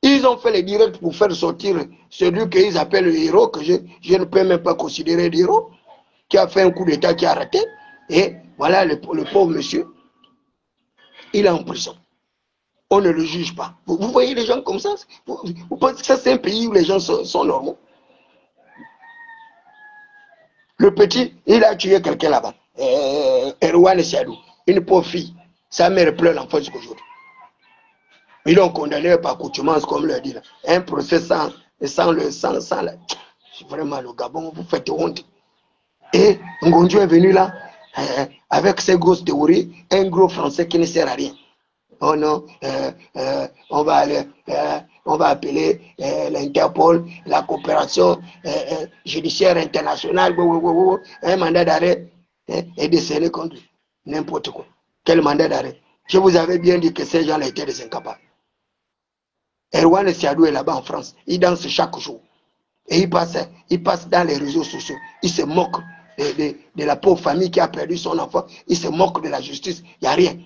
Ils ont fait les directs pour faire sortir celui qu'ils appellent le héros, que je ne peux même pas considérer l'héros, qui a fait un coup d'état, qui a raté. Et voilà le pauvre monsieur, il est en prison. on ne le juge pas. Vous voyez les gens comme ça? Vous pensez que ça c'est un pays où les gens sont normaux? Le petit, il a tué quelqu'un là-bas. Erwan Siadou, une pauvre fille. Sa mère pleure l'enfant jusqu'aujourd'hui. Ils l'ont condamné par coutumance, comme le dit là. Un procès sans là. Vraiment, le Gabon, vous faites honte. Et Ngonjo est venu là, avec ses grosses théories, un gros français qui ne sert à rien. Oh non, on va appeler l'Interpol, la coopération judiciaire internationale, un mandat d'arrêt est décerné contre n'importe quoi. Quel mandat d'arrêt? Je vous avais bien dit que ces gens-là étaient des incapables. Erwan Siadou est là-bas en France, il danse chaque jour. Et il passe dans les réseaux sociaux, il se moque de la pauvre famille qui a perdu son enfant, il se moque de la justice, il n'y a rien.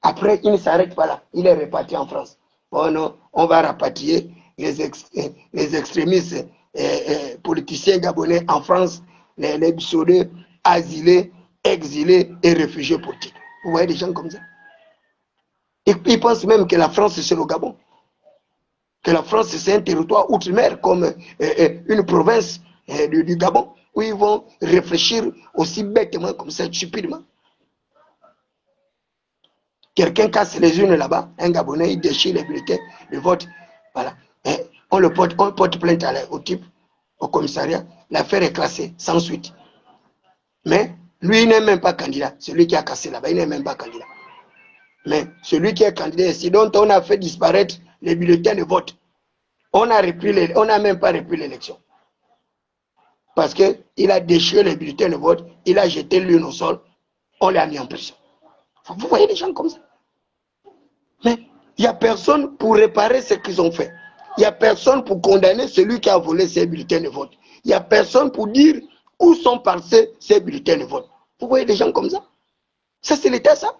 Après, il ne s'arrête pas là. Il est reparti en France. Oh non, on va rapatrier les extrémistes politiciens gabonais en France, les pseudo asilés, exilés et réfugiés politiques. Vous voyez des gens comme ça? Ils pensent même que la France, c'est le Gabon. Que la France, c'est un territoire outre-mer, comme une province du Gabon, où ils vont réfléchir aussi bêtement comme ça, stupidement. Quelqu'un casse les urnes là-bas, un Gabonais, il déchire les bulletins de vote. Voilà. Et on porte plainte au type, au commissariat. L'affaire est classée sans suite. Mais lui, il n'est même pas candidat. Celui qui a cassé là-bas, il n'est même pas candidat. Mais celui qui est candidat ici, dont on a fait disparaître les bulletins de vote, on n'a même pas repris l'élection. Parce qu'il a déchiré les bulletins de vote, il a jeté l'urne au sol, on l'a mis en prison. Vous voyez des gens comme ça? Mais il n'y a personne pour réparer ce qu'ils ont fait. Il n'y a personne pour condamner celui qui a volé ses bulletins de vote. Il n'y a personne pour dire où sont passés ces bulletins de vote. Vous voyez des gens comme ça? Ça, c'est l'État, ça?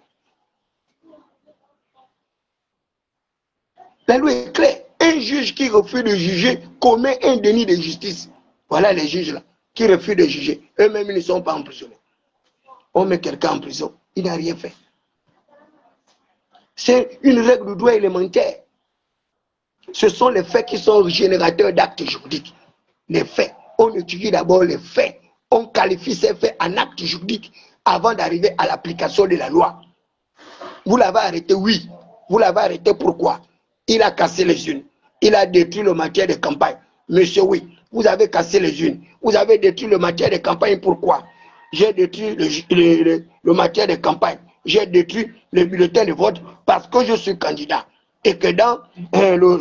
La loi est claire. Un juge qui refuse de juger commet un déni de justice. Voilà les juges là, qui refusent de juger. Eux-mêmes, ils ne sont pas emprisonnés. On met quelqu'un en prison, il n'a rien fait. C'est une règle de droit élémentaire. Ce sont les faits qui sont générateurs d'actes juridiques. Les faits. On étudie d'abord les faits. On qualifie ces faits en actes juridiques avant d'arriver à l'application de la loi. Vous l'avez arrêté, oui. Vous l'avez arrêté, pourquoi? Il a cassé les unes. Il a détruit le matériel de campagne. Monsieur, oui. Vous avez cassé les unes. Vous avez détruit le matériel de campagne, pourquoi? J'ai détruit le matériel de campagne. J'ai détruit le bulletin de vote parce que je suis candidat. Et que dans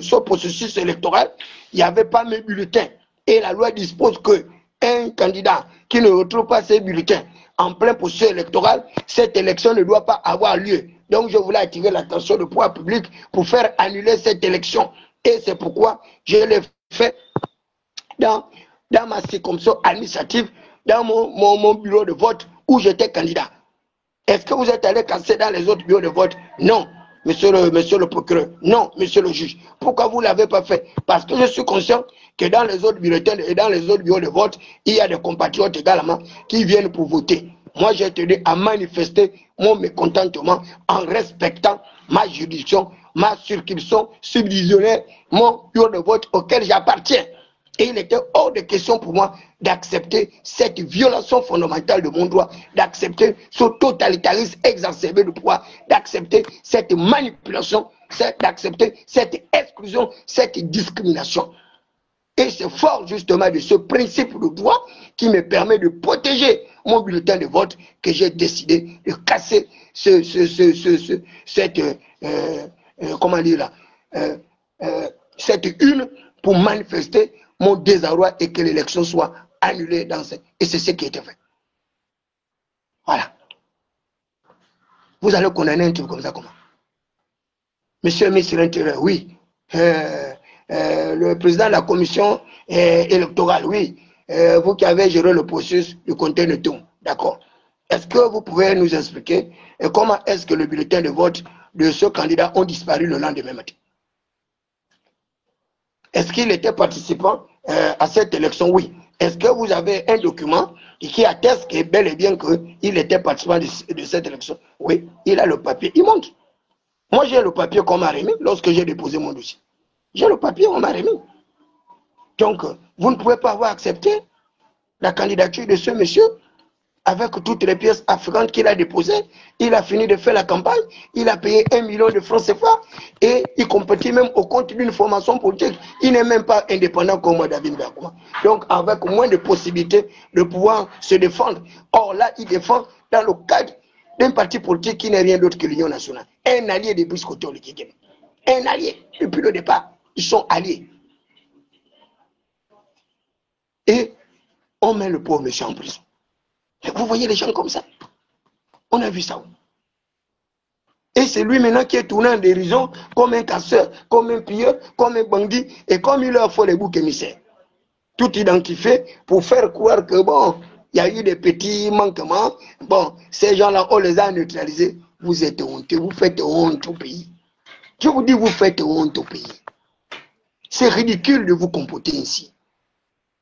ce processus électoral, il n'y avait pas mes bulletins. Et la loi dispose qu'un candidat qui ne retrouve pas ses bulletins en plein processus électoral, cette élection ne doit pas avoir lieu. Donc je voulais attirer l'attention du pouvoir public pour faire annuler cette élection. Et c'est pourquoi je l'ai fait dans ma circonscription administrative, dans mon bureau de vote où j'étais candidat. Est-ce que vous êtes allé casser dans les autres bureaux de vote? Non, monsieur le procureur. Non, monsieur le juge. Pourquoi vous ne l'avez pas fait? Parce que je suis conscient que dans les autres bulletins et dans les autres bureaux de vote, il y a des compatriotes également qui viennent pour voter. Moi, j'ai tenu à manifester mon mécontentement en respectant ma juridiction, ma circonscription subdivisionnaire, mon bureau de vote auquel j'appartiens. Et il était hors de question pour moi d'accepter cette violation fondamentale de mon droit, d'accepter ce totalitarisme exacerbé de pouvoir, d'accepter cette manipulation, d'accepter cette exclusion, cette discrimination. Et c'est fort justement de ce principe de droit qui me permet de protéger mon bulletin de vote que j'ai décidé de casser cette une pour manifester mon désarroi et que l'élection soit annulée dans ce... Et c'est ce qui a été fait. Voilà. Vous allez condamner un truc comme ça comment? Monsieur le ministre de l'Intérieur, oui. Le président de la commission électorale, oui. Vous qui avez géré le processus du compte de tout. D'accord. Est-ce que vous pouvez nous expliquer comment est-ce que le bulletin de vote de ce candidat ont disparu le lendemain matin? Est-ce qu'il était participant à cette élection? Oui. Est-ce que vous avez un document qui atteste que bel et bien qu'il était participant de cette élection? Oui, il a le papier, il montre. Moi, j'ai le papier qu'on m'a remis lorsque j'ai déposé mon dossier. J'ai le papier qu'on m'a remis. Donc, vous ne pouvez pas avoir accepté la candidature de ce monsieur avec toutes les pièces affreuses qu'il a déposées. Il a fini de faire la campagne, il a payé 1 million de francs CFA et il compétit même au compte d'une formation politique. Il n'est même pas indépendant comme moi, David Berkouma. Donc, avec moins de possibilités de pouvoir se défendre. Or, là, il défend dans le cadre d'un parti politique qui n'est rien d'autre que l'Union nationale. Un allié de Biscoto Likigem. Un allié. Depuis le départ, ils sont alliés. Et on met le pauvre monsieur en prison. Vous voyez les gens comme ça. On a vu ça. Et c'est lui maintenant qui est tourné en dérision comme un casseur, comme un pilleur, comme un bandit, et comme il leur faut les boucs émissaires. Tout identifié pour faire croire que bon, il y a eu des petits manquements. Bon, ces gens-là, on les a neutralisés. Vous êtes honteux, vous faites honte au pays. Je vous dis, vous faites honte au pays. C'est ridicule de vous comporter ainsi.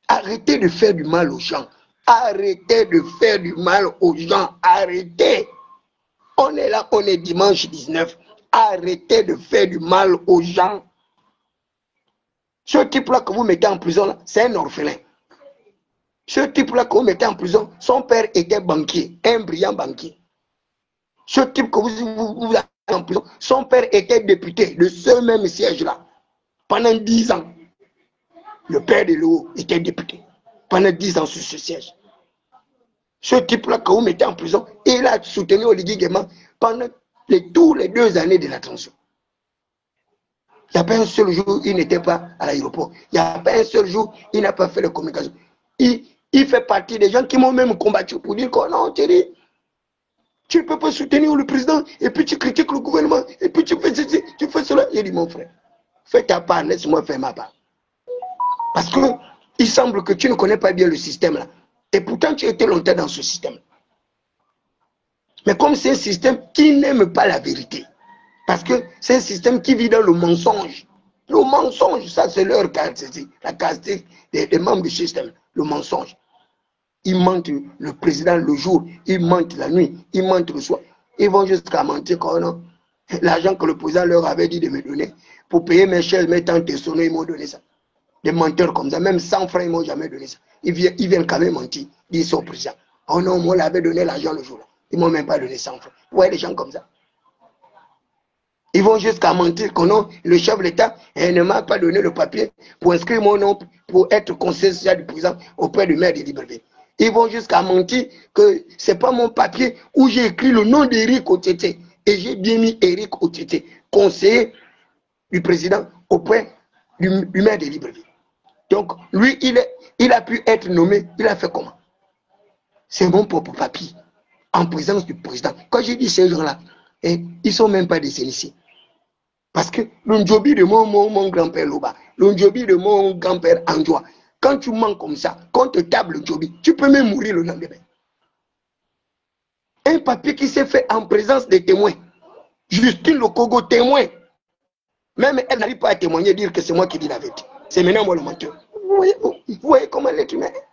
Arrêtez de faire du mal aux gens. Arrêtez de faire du mal aux gens. Arrêtez. On est là, on est dimanche 19. Arrêtez de faire du mal aux gens. Ce type-là que vous mettez en prison, c'est un orphelin. Ce type-là que vous mettez en prison, son père était banquier, un brillant banquier. Ce type que vous avez en prison, son père était député de ce même siège-là. Pendant 10 ans, le père de Léo était député. Pendant 10 ans sur ce siège. Ce type-là que vous mettez en prison, il a soutenu Oligui Nguema pendant tous les 2 années de la transition. Il n'y a pas un seul jour où il n'était pas à l'aéroport. Il n'y a pas un seul jour où il n'a pas fait de communication. Il fait partie des gens qui m'ont même combattu pour dire que non, Thierry, tu ne peux pas soutenir le président et puis tu critiques le gouvernement et puis tu fais ceci, tu fais cela. Il dit mon frère, fais ta part, laisse-moi faire ma part. Parce que il semble que tu ne connais pas bien le système là. Et pourtant tu étais longtemps dans ce système. Mais comme c'est un système qui n'aime pas la vérité, parce que c'est un système qui vit dans le mensonge. Le mensonge, ça c'est leur caractéristique, la caractéristique des membres du système, le mensonge. Ils mentent le président le jour, ils mentent la nuit, ils mentent le soir. Ils vont jusqu'à mentir quand non. L'argent que le président leur avait dit de me donner pour payer mes chaises, mes tantes et sonneries, ils m'ont donné ça. Des menteurs comme ça, même 100 francs, ils ne m'ont jamais donné ça. Ils viennent quand même mentir, ils sont présidents. Oh non, moi, j'avais donné l'argent le jour-là. Ils ne m'ont même pas donné 100 francs. Vous voyez des gens comme ça. Ils vont jusqu'à mentir que non, le chef de l'État ne m'a pas donné le papier pour inscrire mon nom pour être conseiller social du président auprès du maire de Libreville. Ils vont jusqu'à mentir que ce n'est pas mon papier où j'ai écrit le nom d'Éric Otete. Et j'ai bien mis Éric Otete, conseiller du président auprès du maire de Libreville. Donc, lui, il a pu être nommé, il a fait comment? C'est mon propre papier, en présence du président. Quand j'ai dit ces gens-là, ils ne sont même pas des initiés. Parce que le Ndjobi de mon grand-père Loba, le Ndjobi de mon grand-père Andjoa, quand tu mens comme ça, quand tu tables le Ndjobi, tu peux même mourir le lendemain. Un papier qui s'est fait en présence des témoins. Justine Lokogo, témoin. Même elle n'arrive pas à témoigner, dire que c'est moi qui dis la vérité. C'est maintenant moi le menteur. Vous voyez comment l'être humain est.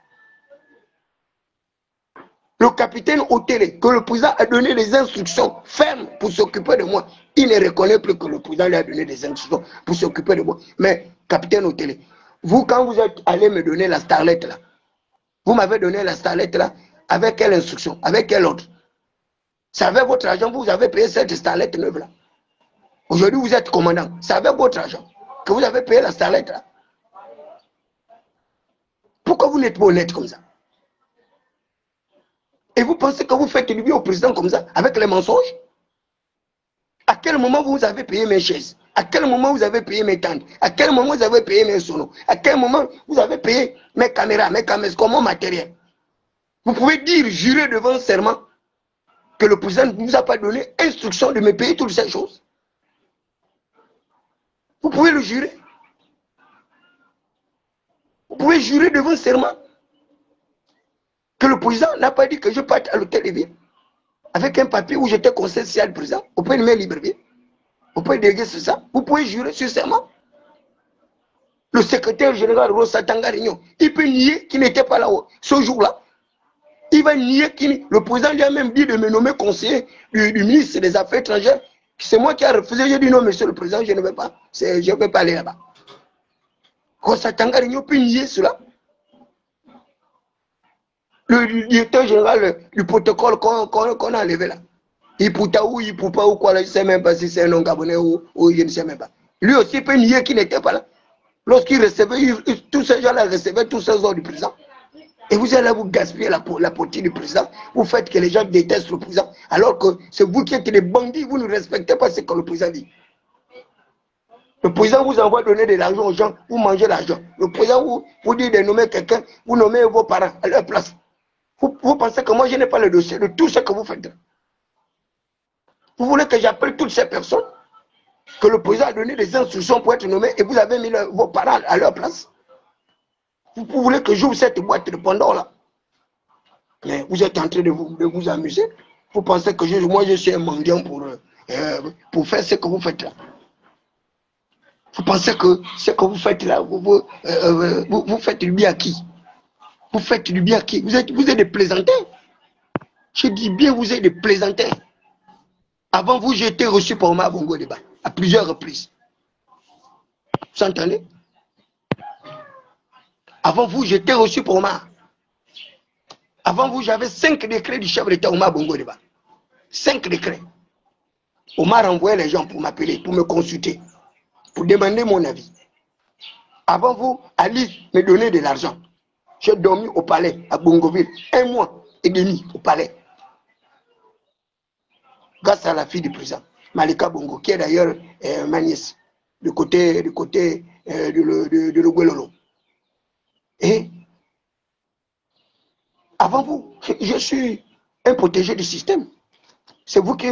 Le capitaine Otélé, que le président a donné des instructions fermes pour s'occuper de moi, il ne reconnaît plus que le président lui a donné des instructions pour s'occuper de moi. Mais, capitaine Otélé, vous, quand vous êtes allé me donner la starlette là, vous m'avez donné la starlette là, avec quelle instruction, avec quel ordre? C'est avec votre argent, vous avez payé cette starlette neuve là. Aujourd'hui, vous êtes commandant, c'est avec votre argent que vous avez payé la starlette là. Pourquoi vous n'êtes pas honnête comme ça? Et vous pensez que vous faites du bien au président comme ça, avec les mensonges? À quel moment vous avez payé mes chaises? À quel moment vous avez payé mes tentes? À quel moment vous avez payé mes sonos? À quel moment vous avez payé mes caméras, comme mon matériel? Vous pouvez dire, jurer devant serment, que le président ne vous a pas donné instruction de me payer toutes ces choses? Vous pouvez le jurer? Vous pouvez jurer devant serment que le président n'a pas dit que je parte à l'hôtel de ville avec un papier où j'étais conseiller social du président auprès de maire Libreville, auprès de délégué sur ça. Vous pouvez jurer sur serment. Le secrétaire général Rosa Tangarignon, il peut nier qu'il n'était pas là ce jour-là. Il va nier qu'il... Le président lui a même dit de me nommer conseiller du ministre des Affaires étrangères C'est moi qui ai refusé. J'ai dit non, monsieur le président, je ne vais pas. Je ne vais pas aller là-bas. Quand ça t'a gagné, on peut nier cela. Le directeur général du protocole qu'on a enlevé là. Il pouta ou il poupa ou quoi là, je ne sais même pas si c'est un nom gabonais ou je ne sais même pas. Lui aussi peut nier qu'il n'était pas là. Lorsqu'il recevait, tous ces gens-là recevaient tous ces ordres du président. Et vous allez vous gaspiller la politique du président. Vous faites que les gens détestent le président. Alors que c'est vous qui êtes des bandits, vous ne respectez pas ce que le président dit. Le président vous envoie donner de l'argent aux gens, vous mangez l'argent. Le président vous dit de nommer quelqu'un, vous nommez vos parents à leur place. Vous pensez que moi je n'ai pas le dossier de tout ce que vous faites. Vous voulez que j'appelle toutes ces personnes que le président a donné des instructions pour être nommé et vous avez mis vos parents à leur place. Vous voulez que j'ouvre cette boîte de Pandore là. Mais vous êtes en train de vous amuser. Vous pensez que moi je suis un mendiant pour faire ce que vous faites là. Vous pensez que ce que vous faites là, vous faites du bien à qui? Vous faites du bien à qui? Vous êtes des plaisantins. Je dis bien, vous êtes des plaisantins. Avant vous, j'ai été reçu par Omar Bongo Débat à plusieurs reprises. Vous entendez? Avant vous, j'étais reçu par Omar. Avant vous, j'avais 5 décrets du chef d'État Omar Bongo Débat. 5 décrets. Omar envoyait les gens pour m'appeler, pour me consulter, pour demander mon avis. Avant vous, Ali me donnait de l'argent. J'ai dormi au palais à Bongoville 1 mois et demi au palais. Grâce à la fille du président, Malika Bongo, qui est d'ailleurs ma nièce, du côté de Logololo. Et avant vous, je suis un protégé du système. C'est vous qui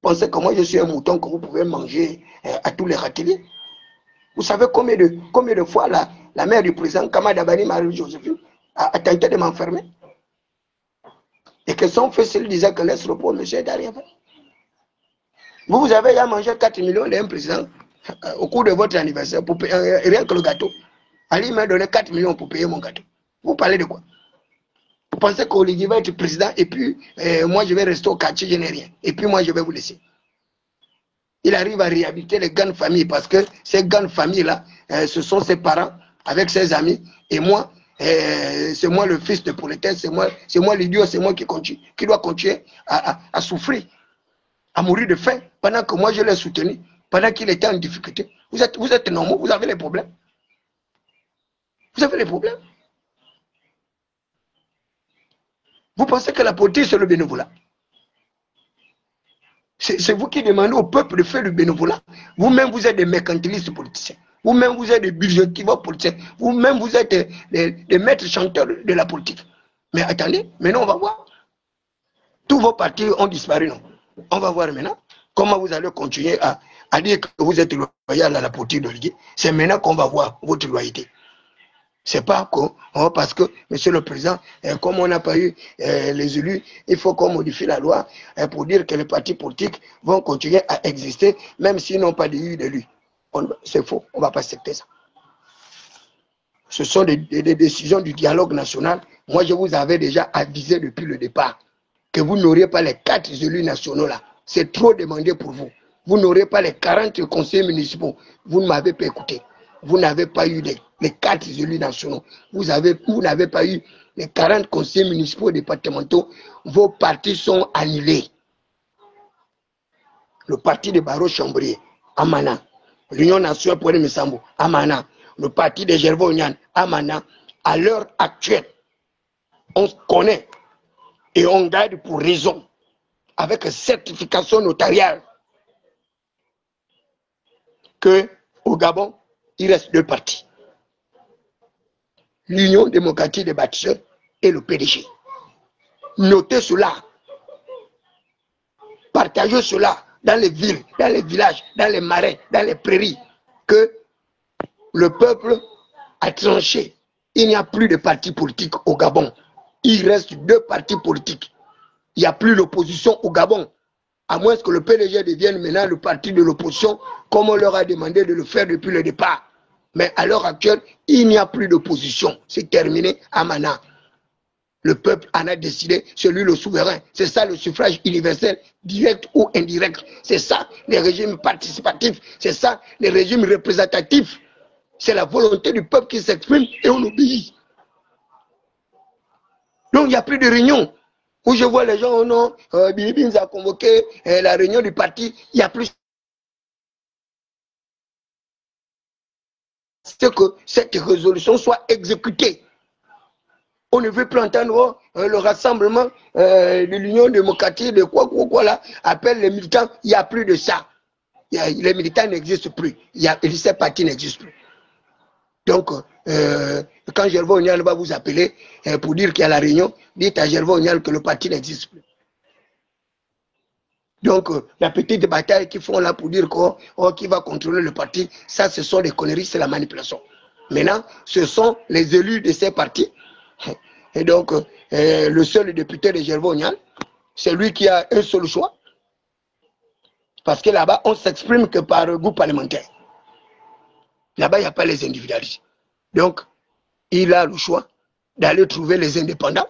pensez que moi je suis un mouton que vous pouvez manger à tous les râteliers. Vous savez combien de fois la mère du président, Kamadabani Marie-Joséphine, a tenté de m'enfermer? Et que son fils lui disait que laisse repos, monsieur derrière. Vous avez déjà mangé 4 millions d'un président au cours de votre anniversaire, pour payer, rien que le gâteau. Ali m'a donné 4 millions pour payer mon gâteau. Vous parlez de quoi? Vous pensez qu'Olivier va être président et puis moi je vais rester au quartier, je n'ai rien. Et puis moi je vais vous laisser. Il arrive à réhabiliter les grandes familles parce que ces grandes familles-là, ce sont ses parents avec ses amis. Et moi, c'est moi le fils de prolétaire, c'est moi l'idiot, c'est moi qui dois continuer à souffrir, à mourir de faim pendant que moi je l'ai soutenu, pendant qu'il était en difficulté. Vous êtes normaux, vous avez les problèmes. Vous avez les problèmes. Vous pensez que la politique c'est le bénévolat? C'est vous qui demandez au peuple de faire le bénévolat. Vous-même vous êtes des mercantilistes politiciens. Vous-même vous êtes des budgétivores politiciens. Vous-même vous êtes des maîtres chanteurs de la politique. Mais attendez, maintenant on va voir. Tous vos partis ont disparu, non? On va voir maintenant comment vous allez continuer à dire que vous êtes loyal à la politique de l'Olivier. C'est maintenant qu'on va voir votre loyauté. C'est pas parce que, monsieur le président, comme on n'a pas eu les élus, il faut qu'on modifie la loi pour dire que les partis politiques vont continuer à exister, même s'ils n'ont pas eu d'élus. C'est faux, on ne va pas accepter ça. Ce sont des décisions du dialogue national. Moi, je vous avais déjà avisé depuis le départ que vous n'auriez pas les 4 élus nationaux là. C'est trop demandé pour vous. Vous n'aurez pas les 40 conseillers municipaux. Vous ne m'avez pas écouté. Vous n'avez pas eu les 4 élus nationaux. Vous n'avez pas eu les 40 conseillers municipaux départementaux. Vos partis sont annulés. Le parti de Baro Chambrier, Amana. L'Union nationale pour les Messambo, Amana. Le parti de Gervais Onyan, Amana. À l'heure actuelle, on connaît et on garde pour raison, avec certification notariale, que au Gabon, il reste 2 partis. L'Union démocratique des bâtisseurs et le PDG. Notez cela. Partagez cela dans les villes, dans les villages, dans les marais, dans les prairies, que le peuple a tranché. Il n'y a plus de partis politiques au Gabon. Il reste 2 partis politiques. Il n'y a plus l'opposition au Gabon. À moins que le PDG devienne maintenant le parti de l'opposition, comme on leur a demandé de le faire depuis le départ. Mais à l'heure actuelle, il n'y a plus d'opposition. C'est terminé à Mana. Le peuple en a décidé, c'est lui le souverain. C'est ça le suffrage universel, direct ou indirect. C'est ça les régimes participatifs. C'est ça les régimes représentatifs. C'est la volonté du peuple qui s'exprime et on obéit. Donc il n'y a plus de réunion. Où je vois les gens, oh non, Billy nous a convoqué la réunion du parti, il n'y a plus. C'est que cette résolution soit exécutée. On ne veut plus entendre le rassemblement de l'Union démocratique, de quoi là, appelle les militants, il n'y a plus de ça. Les militants n'existent plus. Ces partis n'existent plus. Donc, quand Gervais Onial va vous appeler pour dire qu'il y a la réunion, dites à Gervais Onial que le parti n'existe plus. Donc, la petite bataille qu'ils font là pour dire qui va contrôler le parti, ça, ce sont des conneries, c'est la manipulation. Maintenant, ce sont les élus de ces partis. Et donc, le seul député de Gervais Onial, c'est lui qui a un seul choix. Parce que là-bas, on ne s'exprime que par groupe parlementaire. Là-bas, il n'y a pas les individualistes. Donc, il a le choix d'aller trouver les indépendants.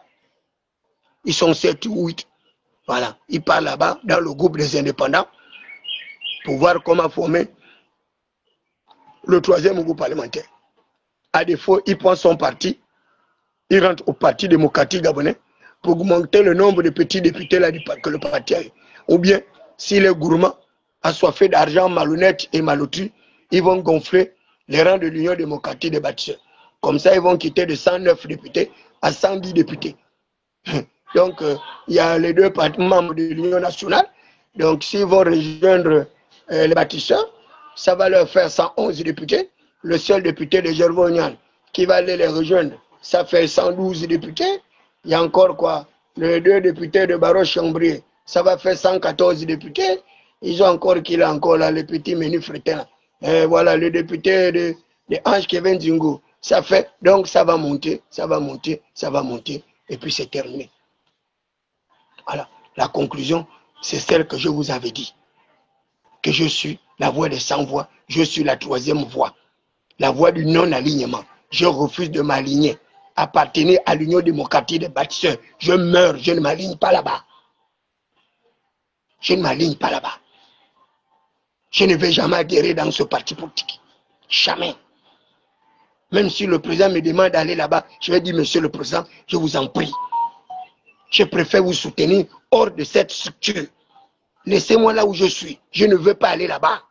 Ils sont 7 ou 8. Voilà, il part là-bas dans le groupe des indépendants pour voir comment former le 3e groupe parlementaire. À défaut, il prend son parti, il rentre au Parti démocratique gabonais pour augmenter le nombre de petits députés là que le parti a. Ou bien, s'il est gourmand, assoiffé d'argent, malhonnête et malotru, ils vont gonfler les rangs de l'Union démocratique des bâtisseurs. Comme ça, ils vont quitter de 109 députés à 110 députés. Donc, il y a les 2 membres de l'Union nationale. Donc, s'ils vont rejoindre les bâtisseurs, ça va leur faire 111 députés. Le seul député de Gervais Onial qui va aller les rejoindre, ça fait 112 députés. Il y a encore quoi? Les 2 députés de Barreau-Chambrier, ça va faire 114 députés. Ils ont encore qui là encore là, les petits menus frétins. Voilà, le député de Ange Kevin Zingo. Ça fait, donc ça va monter, ça va monter, ça va monter, et puis c'est terminé. Voilà, la conclusion, c'est celle que je vous avais dit. Que je suis la voix des sans-voix, je suis la 3e voix. La voix du non-alignement. Je refuse de m'aligner. Appartenir à l'Union démocratique des bâtisseurs. Je meurs, je ne m'aligne pas là-bas. Je ne m'aligne pas là-bas. Je ne vais jamais adhérer dans ce parti politique. Jamais. Même si le président me demande d'aller là-bas, je vais dire, monsieur le président, je vous en prie. Je préfère vous soutenir hors de cette structure. Laissez-moi là où je suis. Je ne veux pas aller là-bas.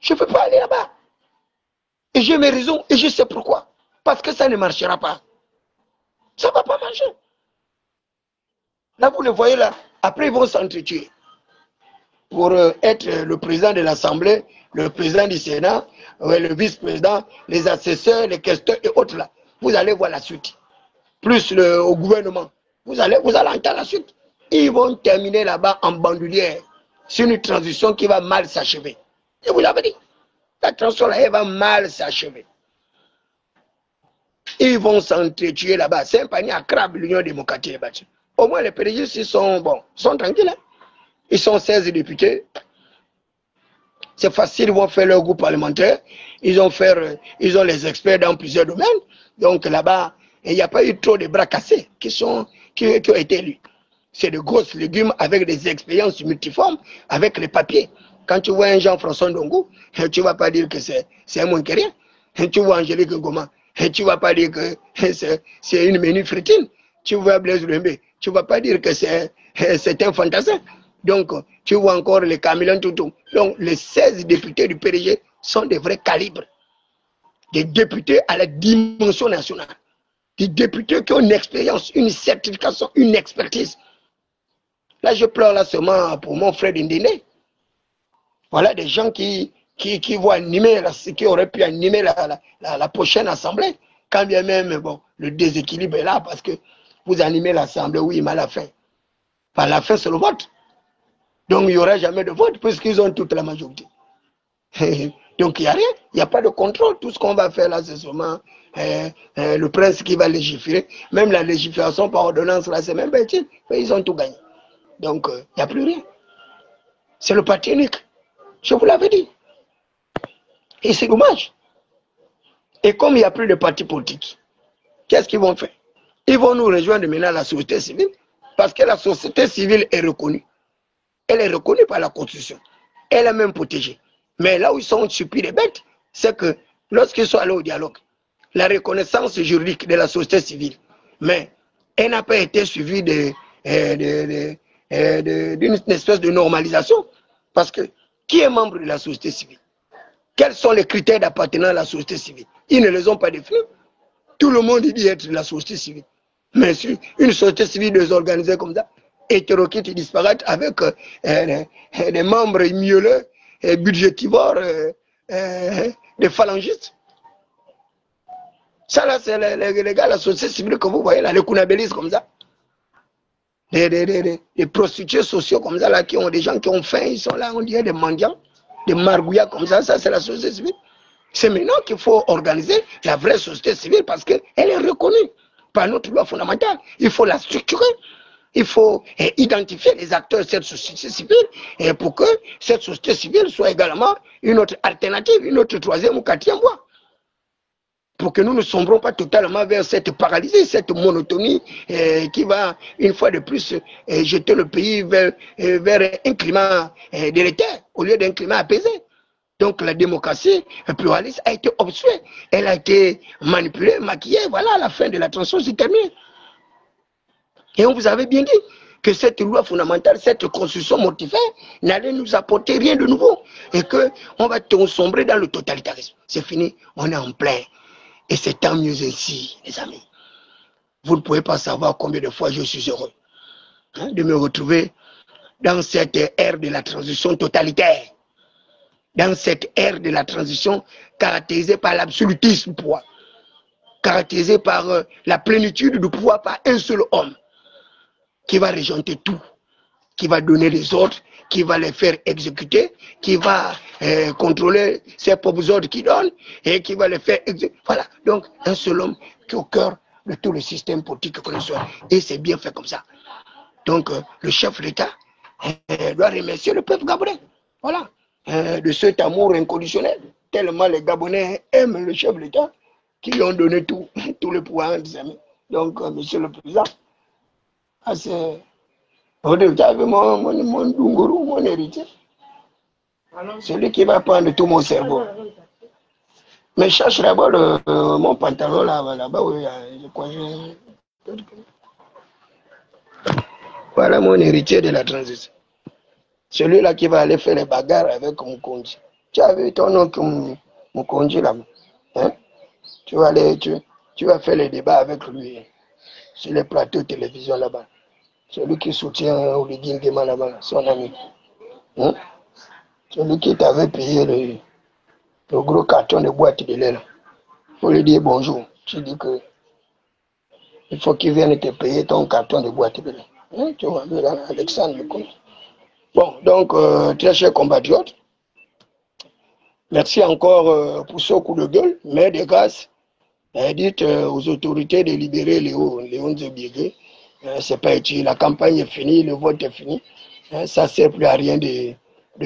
Je ne veux pas aller là-bas. Et j'ai mes raisons et je sais pourquoi. Parce que ça ne marchera pas. Ça ne va pas marcher. Là, vous le voyez là. Après, ils vont s'entretuer. Pour être le président de l'Assemblée, le président du Sénat, le vice-président, les assesseurs, les questeurs et autres là. Vous allez voir la suite. Plus au gouvernement. Vous allez entendre la suite. Ils vont terminer là-bas en bandoulière. C'est une transition qui va mal s'achever. Je vous l'avais dit. La transition là, elle va mal s'achever. Ils vont s'entretuer là-bas. C'est un panier à crabe, l'Union démocratique des bâtiments. Au moins, les pédégistes, ils sont tranquilles. Hein? Ils sont 16 députés. C'est facile, ils vont faire leur groupe parlementaire. Ils ont les experts dans plusieurs domaines. Donc là-bas, il n'y a pas eu trop de bras cassés qui ont été élus. C'est de grosses légumes avec des expériences multiformes, avec les papiers. Quand tu vois un Jean-François Ndongou, tu ne vas pas dire que c'est un moins que rien. Tu vois Angélique Ngoma, tu ne vas pas dire que c'est une menu frétine. Tu vois Blaise Lembe, tu ne vas pas dire que c'est un fantassin. Donc, tu vois encore les Camilin Toutou. Donc, les 16 députés du PDG sont des vrais calibres. Des députés à la dimension nationale. Des députés qui ont une expérience, une certification, une expertise. Là, je pleure là seulement pour mon frère Ndéné. Voilà des gens qui vont animer, qui auraient pu animer la prochaine assemblée. Quand bien même, le déséquilibre est là parce que vous animez l'assemblée, oui, mais à la fin. À la fin, c'est le vote. Donc, il n'y aura jamais de vote puisqu'ils ont toute la majorité. Donc, il n'y a rien, il n'y a pas de contrôle. Tout ce qu'on va faire là, c'est seulement le prince qui va légiférer. Même la légifération par ordonnance, là, c'est même bêtise. Mais ils ont tout gagné. Donc, il n'y a plus rien. C'est le parti unique. Je vous l'avais dit. Et c'est dommage. Et comme il n'y a plus de parti politique, qu'est-ce qu'ils vont faire? Ils vont nous rejoindre maintenant à la société civile, parce que la société civile est reconnue. Elle est reconnue par la Constitution. Elle est même protégée. Mais là où ils sont surpris des bêtes, c'est que lorsqu'ils sont allés au dialogue, la reconnaissance juridique de la société civile, mais elle n'a pas été suivie d'une espèce de normalisation. Parce que qui est membre de la société civile? Quels sont les critères d'appartenance à la société civile? Ils ne les ont pas définis. Tout le monde dit être de la société civile. Mais si une société civile désorganisée comme ça, hétéroclite et disparate avec des membres mielleux, budgétivores, des phalangistes. Ça là, c'est les gars, la société civile que vous voyez là, les kounabélistes comme ça. Des prostituées sociaux comme ça là, qui ont des gens qui ont faim, ils sont là, on dirait des mendiants, des margouillas comme ça c'est la société civile. C'est maintenant qu'il faut organiser la vraie société civile parce qu'elle est reconnue par notre loi fondamentale. Il faut la structurer. Il faut identifier les acteurs de cette société civile pour que cette société civile soit également une autre alternative, une autre troisième ou quatrième voie. Pour que nous ne sombrons pas totalement vers cette paralysie, cette monotonie qui va, une fois de plus, jeter le pays vers un climat délétère au lieu d'un climat apaisé. Donc la démocratie pluraliste a été obstruée, elle a été manipulée, maquillée, voilà, la fin de la transition s'est terminée. Et on vous avait bien dit que cette loi fondamentale, cette constitution mortifère n'allait nous apporter rien de nouveau et qu'on va sombrer dans le totalitarisme. C'est fini, on est en plein. Et c'est tant mieux ainsi, les amis. Vous ne pouvez pas savoir combien de fois je suis heureux de me retrouver dans cette ère de la transition totalitaire. Dans cette ère de la transition caractérisée par l'absolutisme du pouvoir, caractérisée par la plénitude du pouvoir par un seul homme qui va régenter tout, qui va donner les ordres, qui va les faire exécuter, qui va contrôler ses propres ordres qu'il donne et qui va les faire exécuter. Voilà, donc un seul homme qui est au cœur de tout le système politique que nous sommes. Et c'est bien fait comme ça. Donc le chef d'État doit remercier le peuple gabonais. Voilà. De cet amour inconditionnel, tellement les Gabonais aiment le chef de l'État, qui lui ont donné tout le pouvoir, des amis. Donc, monsieur le président, c'est mon Dunguru, mon héritier, celui qui va prendre tout mon cerveau. Mais cherche d'abord mon pantalon là-bas, oui, je crois. Voilà mon héritier de la transition. Celui-là qui va aller faire les bagarres avec Mukonji. Tu as vu ton oncle Mukonji là, hein? Tu vas aller, tu vas faire les débats avec lui sur les plateaux de télévision là-bas. Celui qui soutient Oligui Nguema là-bas, son ami. Hein? Celui qui t'avait payé le gros carton de boîte de lait là. Il faut lui dire bonjour. Tu dis que il faut qu'il vienne te payer ton carton de boîte de lait. Hein? Tu vois, Alexandre Mukonji. Bon, donc, très chers compatriotes, merci encore pour ce coup de gueule, mais de grâce, dites aux autorités de libérer Léon Zebiegué. C'est pas utile, la campagne est finie, le vote est fini. Ça ne sert plus à rien de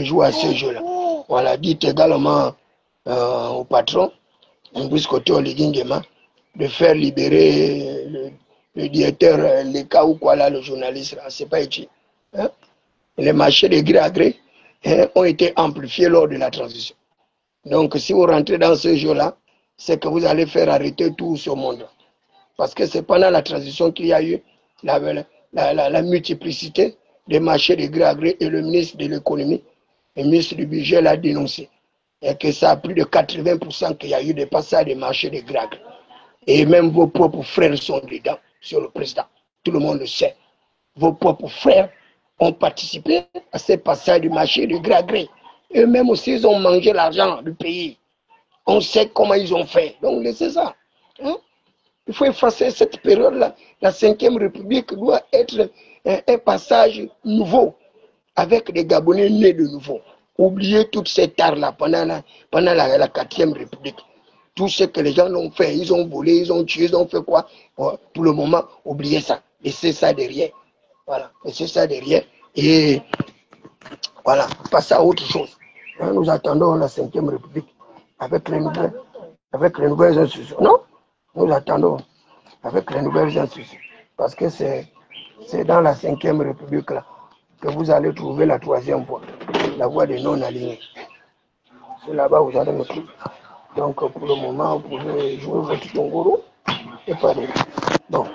jouer à ce jeu-là. Voilà, dites également au patron, Mbouskoto Oligui Nguema, de faire libérer le directeur, les cas ou quoi là, le journaliste là, c'est pas utile. Hein? Les marchés de gré à gré ont été amplifiés lors de la transition. Donc, si vous rentrez dans ce jeu-là, c'est que vous allez faire arrêter tout ce monde. Parce que c'est pendant la transition qu'il y a eu la multiplicité des marchés de gré à gré et le ministre de l'économie, le ministre du budget l'a dénoncé. Et que ça a plus de 80% qu'il y a eu des passages des marchés de gré à gré. Et même vos propres frères sont dedans, sur le président. Tout le monde le sait. Vos propres frères ont participé à ces passages du marché de gré à gré. Eux-mêmes aussi, ils ont mangé l'argent du pays. On sait comment ils ont fait. Donc, laissez ça. Hein? Il faut effacer cette période-là. La 5e République doit être un passage nouveau, avec des Gabonais nés de nouveau. Oubliez toute cette art-là pendant la 4e République. Tout ce que les gens ont fait, ils ont volé, ils ont tué, ils ont fait quoi? Pour le moment, oubliez ça. Laissez ça derrière. Voilà, laissez ça derrière. Et voilà, passez à autre chose. Nous attendons la 5e République avec les nouvelles institutions. Non, nous attendons. avec les nouvelles institutions. Parce que c'est dans la 5e République là que vous allez trouver la 3e voie, la voie des non-alignés. C'est là-bas où vous allez me trouver. Donc pour le moment, vous pouvez jouer votre tongoro et parler. Bon.